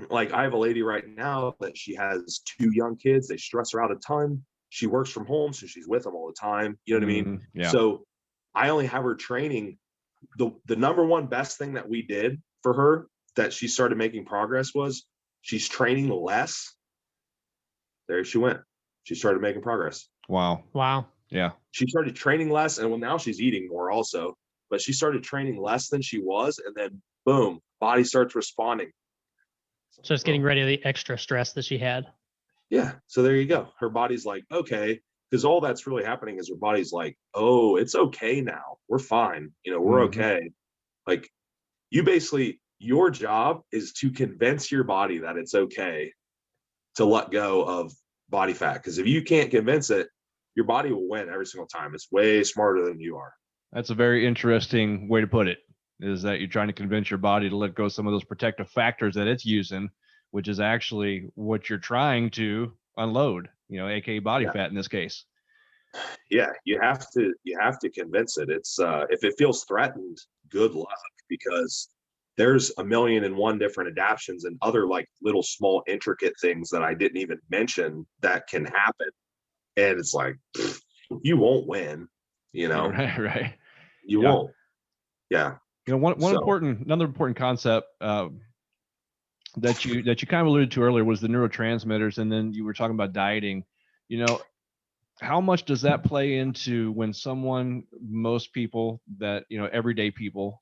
like, I have a lady right now that she has 2 young kids. They stress her out a ton. She works from home, so she's with them all the time. You know what I mean? Yeah. So I only have her training. The number one best thing that we did for her that she started making progress was she's training less. There she went. She started making progress. Wow. Yeah. She started training less, and now she's eating more also, but she started training less than she was, and then boom, body starts responding. So it's getting rid of the extra stress that she had. Yeah. So there you go. Her body's like, okay, because all that's really happening is her body's like, oh, it's okay now. We're fine. You know, we're okay. Like, your job is to convince your body that it's okay to let go of body fat. Because if you can't convince it, your body will win every single time. It's way smarter than you are. That's a very interesting way to put it, is that you're trying to convince your body to let go of some of those protective factors that it's using, which is actually what you're trying to unload, aka body fat in this case. Yeah, you have to convince it. It's if it feels threatened, good luck, because there's 1,000,001 different adaptions and other like little small intricate things that I didn't even mention that can happen. And it's like, you won't win, Right. you won't. Yeah. Another important concept that you kind of alluded to earlier was the neurotransmitters, and then you were talking about dieting. How much does that play into when most people that, everyday people,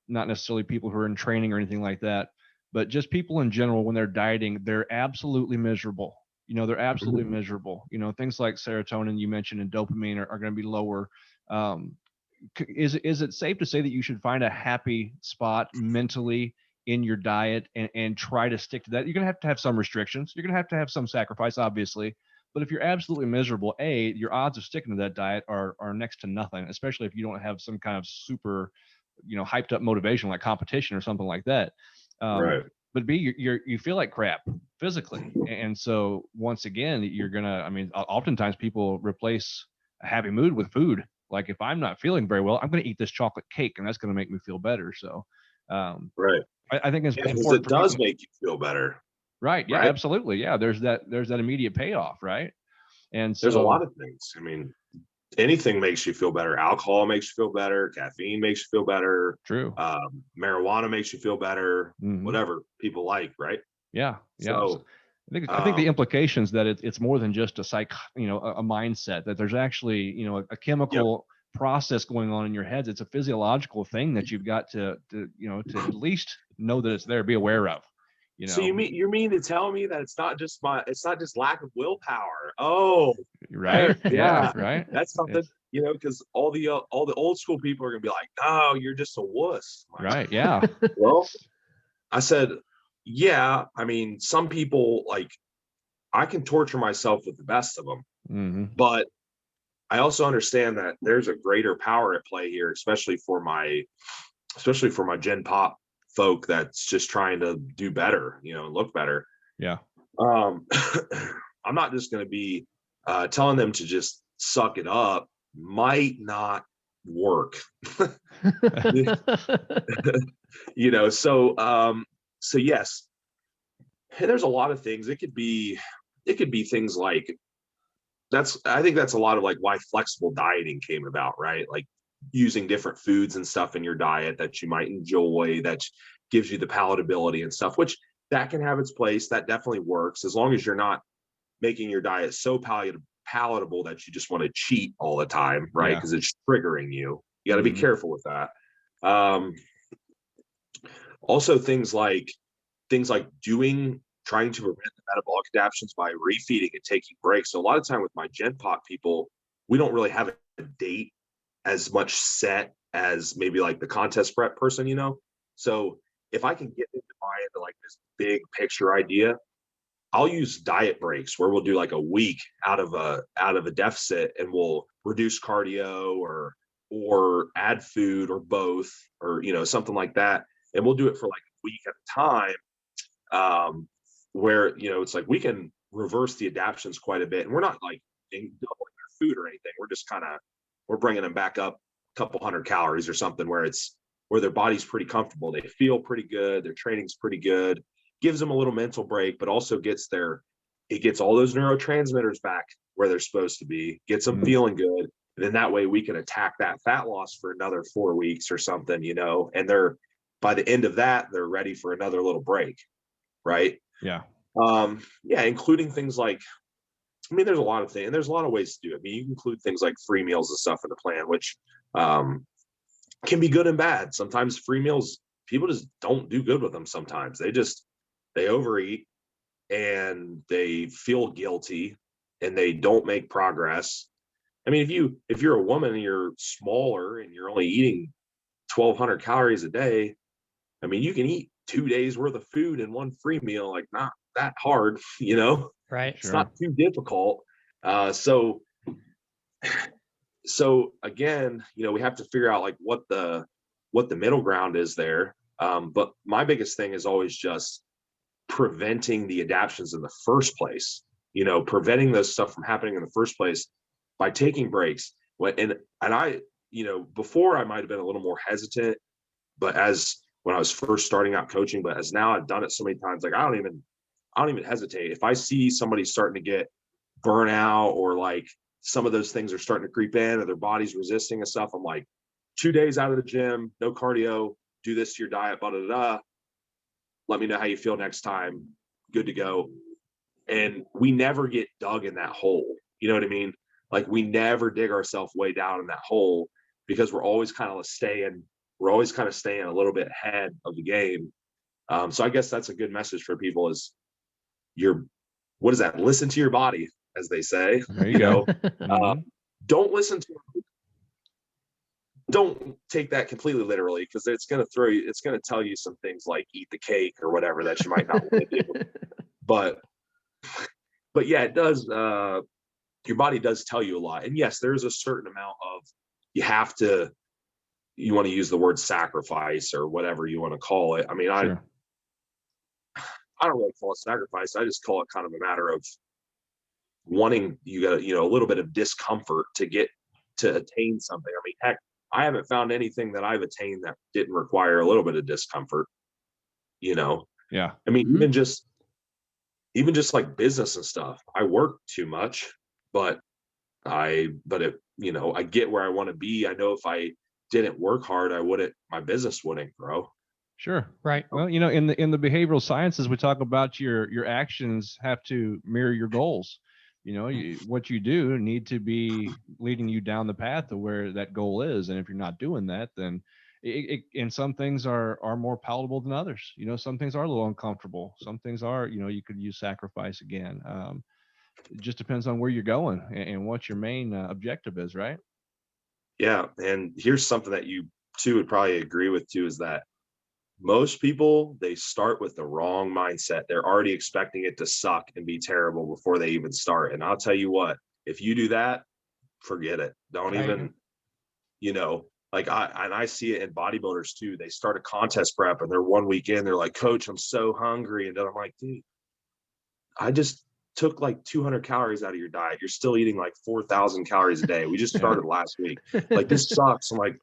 not necessarily people who are in training or anything like that, but just people in general, when they're dieting, they're absolutely miserable. They're absolutely miserable. Things like serotonin you mentioned and dopamine are going to be lower. Is it safe to say that you should find a happy spot mentally in your diet and try to stick to that? You're going to have some restrictions. You're going to have some sacrifice, obviously. But if you're absolutely miserable, your odds of sticking to that diet are next to nothing, especially if you don't have some kind of super, hyped up motivation like competition or something like that. Right. But B, you feel like crap physically. And so once again, oftentimes people replace a happy mood with food. Like if I'm not feeling very well, I'm going to eat this chocolate cake and that's going to make me feel better. So, right. I think it's because important. It does make you feel better. Right. Yeah, right? Absolutely. Yeah. There's that immediate payoff. Right. And so there's a lot of things. Anything makes you feel better. Alcohol makes you feel better. Caffeine makes you feel better. True. Marijuana makes you feel better. Whatever people like, right? Yeah. So I think the implications that it's more than just a mindset, that there's actually, a chemical process going on in your heads. It's a physiological thing that you've got to at least know that it's there, be aware of. So you mean to tell me that it's not just lack of willpower? Oh, right. Yeah. Right. That's something, because all the old school people are gonna be like, "Oh, you're just a wuss." Right. Yeah. Well, I said, yeah. Some people, like, I can torture myself with the best of them, but I also understand that there's a greater power at play here, especially for my Gen Pop folk that's just trying to do better, look better. Yeah. I'm not just going to be telling them to just suck it up. Might not work. So yes. And there's a lot of things. It could be things like I think that's a lot of like why flexible dieting came about, right? Like using different foods and stuff in your diet that you might enjoy, that gives you the palatability and stuff, which that can have its place. That definitely works, as long as you're not making your diet so palatable that you just want to cheat all the time, right? Because it's triggering you. You got to be careful with that. Also things like trying to prevent the metabolic adaptions by refeeding and taking breaks. So a lot of time with my Gen Pop people, we don't really have a date as much set as maybe like the contest prep person, So if I can get them to buy into like this big picture idea, I'll use diet breaks where we'll do like a week out of a deficit, and we'll reduce cardio or add food or both, or something like that, and we'll do it for like a week at a time, where it's like we can reverse the adaptions quite a bit, and we're not like doubling their food or anything. We're just we're bringing them back up a couple hundred calories or something, where their body's pretty comfortable. They feel pretty good. Their training's pretty good. Gives them a little mental break, but also gets all those neurotransmitters back where they're supposed to be, gets them feeling good. And then that way we can attack that fat loss for another 4 weeks or something, and by the end of that, they're ready for another little break. Right. Yeah. Including things like, there's a lot of things, and there's a lot of ways to do it. You can include things like free meals and stuff in the plan, which can be good and bad. Sometimes free meals, people just don't do good with them. Sometimes they overeat and they feel guilty and they don't make progress. If you're a woman and you're smaller and you're only eating 1,200 calories a day, you can eat 2 days worth of food in one free meal, like not that hard, Right. It's not too difficult. So so again, we have to figure out like what the middle ground is there. But my biggest thing is always just preventing the adaptions in the first place, preventing those stuff from happening in the first place by taking breaks. And I, before I might've been a little more hesitant, but when I was first starting out coaching, but as now I've done it so many times, like I don't even hesitate. If I see somebody starting to get burnout or like some of those things are starting to creep in or their body's resisting and stuff, I'm like, 2 days out of the gym, no cardio, do this to your diet, blah, blah, blah. Let me know how you feel next time. Good to go. And we never get dug in that hole. You know what I mean? Like we never dig ourselves way down in that hole because we're always kind of staying a little bit ahead of the game. So I guess that's a good message for people is what is that? Listen to your body, as they say. There you go. Don't take that completely literally because it's going to tell you some things like eat the cake or whatever that you might not want to do. But yeah, it does. Your body does tell you a lot. And yes, there's a certain amount of, you want to use the word sacrifice or whatever you want to call it. I mean, Sure. I don't really call it sacrifice. I just call it kind of a matter of wanting, a little bit of discomfort to attain something. I mean, heck, I haven't found anything that I've attained that didn't require a little bit of discomfort, Yeah. I mean, even just like business and stuff, I work too much, but I get where I want to be. I know if I didn't work hard, my business wouldn't grow. Sure. Right. Well, in the behavioral sciences, we talk about your actions have to mirror your goals. What you do need to be leading you down the path to where that goal is. And if you're not doing that, then and some things are more palatable than others. Some things are a little uncomfortable. Some things are, you could use sacrifice again. It just depends on where you're going and what your main objective is, right? Yeah. And here's something that you too would probably agree with too, is that most people, they start with the wrong mindset. They're already expecting it to suck and be terrible before they even start. And I'll tell you what, if you do that, forget it. Don't even, I see it in bodybuilders too. They start a contest prep and they're 1 week in, they're like, coach, I'm so hungry. And then I'm like, dude, I just took like 200 calories out of your diet. You're still eating like 4,000 calories a day. We just started last week. Like, this sucks. I'm like,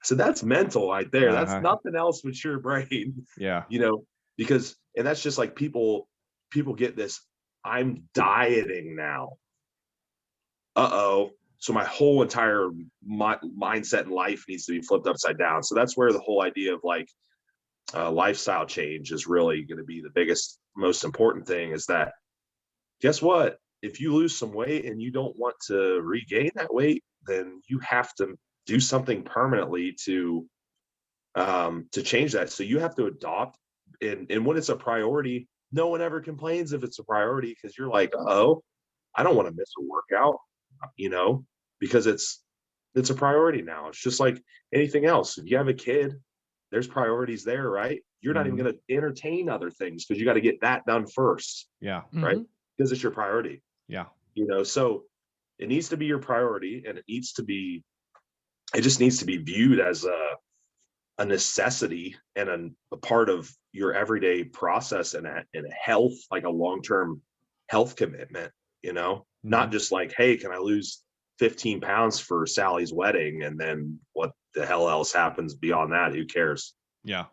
so that's mental right there. That's nothing else but your brain. Yeah. Because, and that's just like people get this, I'm dieting now. So my whole entire mindset in life needs to be flipped upside down. So that's where the whole idea of like lifestyle change is really going to be the biggest, most important thing, is that, guess what? If you lose some weight and you don't want to regain that weight, then you have to do something permanently to change that. So you have to adopt. And when it's a priority, no one ever complains if it's a priority, because you're like, I don't want to miss a workout, because it's a priority now. It's just like anything else. If you have a kid, there's priorities there, right? You're not even going to entertain other things because you got to get that done first. Yeah. Right. Because it's your priority. Yeah. So it needs to be your priority, and it just needs to be viewed as a necessity and a part of your everyday process and a health, like a long-term health commitment, not just like, hey, can I lose 15 pounds for Sally's wedding? And then what the hell else happens beyond that? Who cares? Yeah.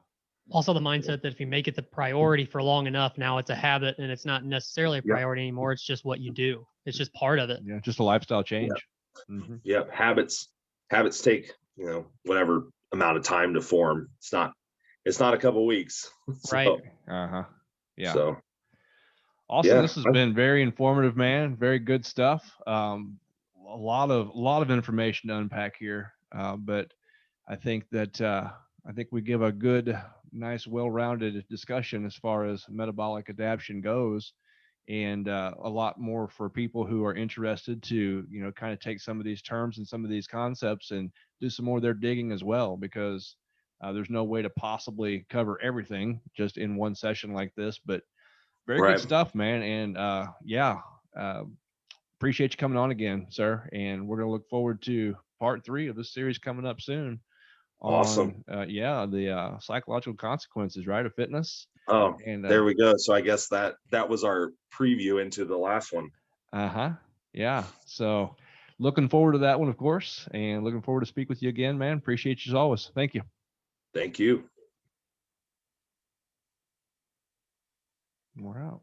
Also the mindset that if you make it the priority for long enough, now it's a habit and it's not necessarily a priority anymore. It's just what you do. It's just part of it. Yeah. Just a lifestyle change. Yeah. Habits take, whatever amount of time to form. It's not a couple weeks. Right. Yeah. So Austin, this has been very informative, man. Very good stuff. A lot of information to unpack here. But I think we give a good, nice, well-rounded discussion as far as metabolic adaptation goes, and a lot more for people who are interested to, kind of take some of these terms and some of these concepts and do some more of their digging as well, because there's no way to possibly cover everything just in one session like this. But very good stuff, man. And appreciate you coming on again, sir. And we're going to look forward to part 3 of this series coming up soon. Awesome. On, the psychological consequences, right, of fitness. Oh, And there we go. So I guess that was our preview into the last one. Yeah. So looking forward to that one, of course, and looking forward to speak with you again, man. Appreciate you as always. Thank you. Thank you. We're out.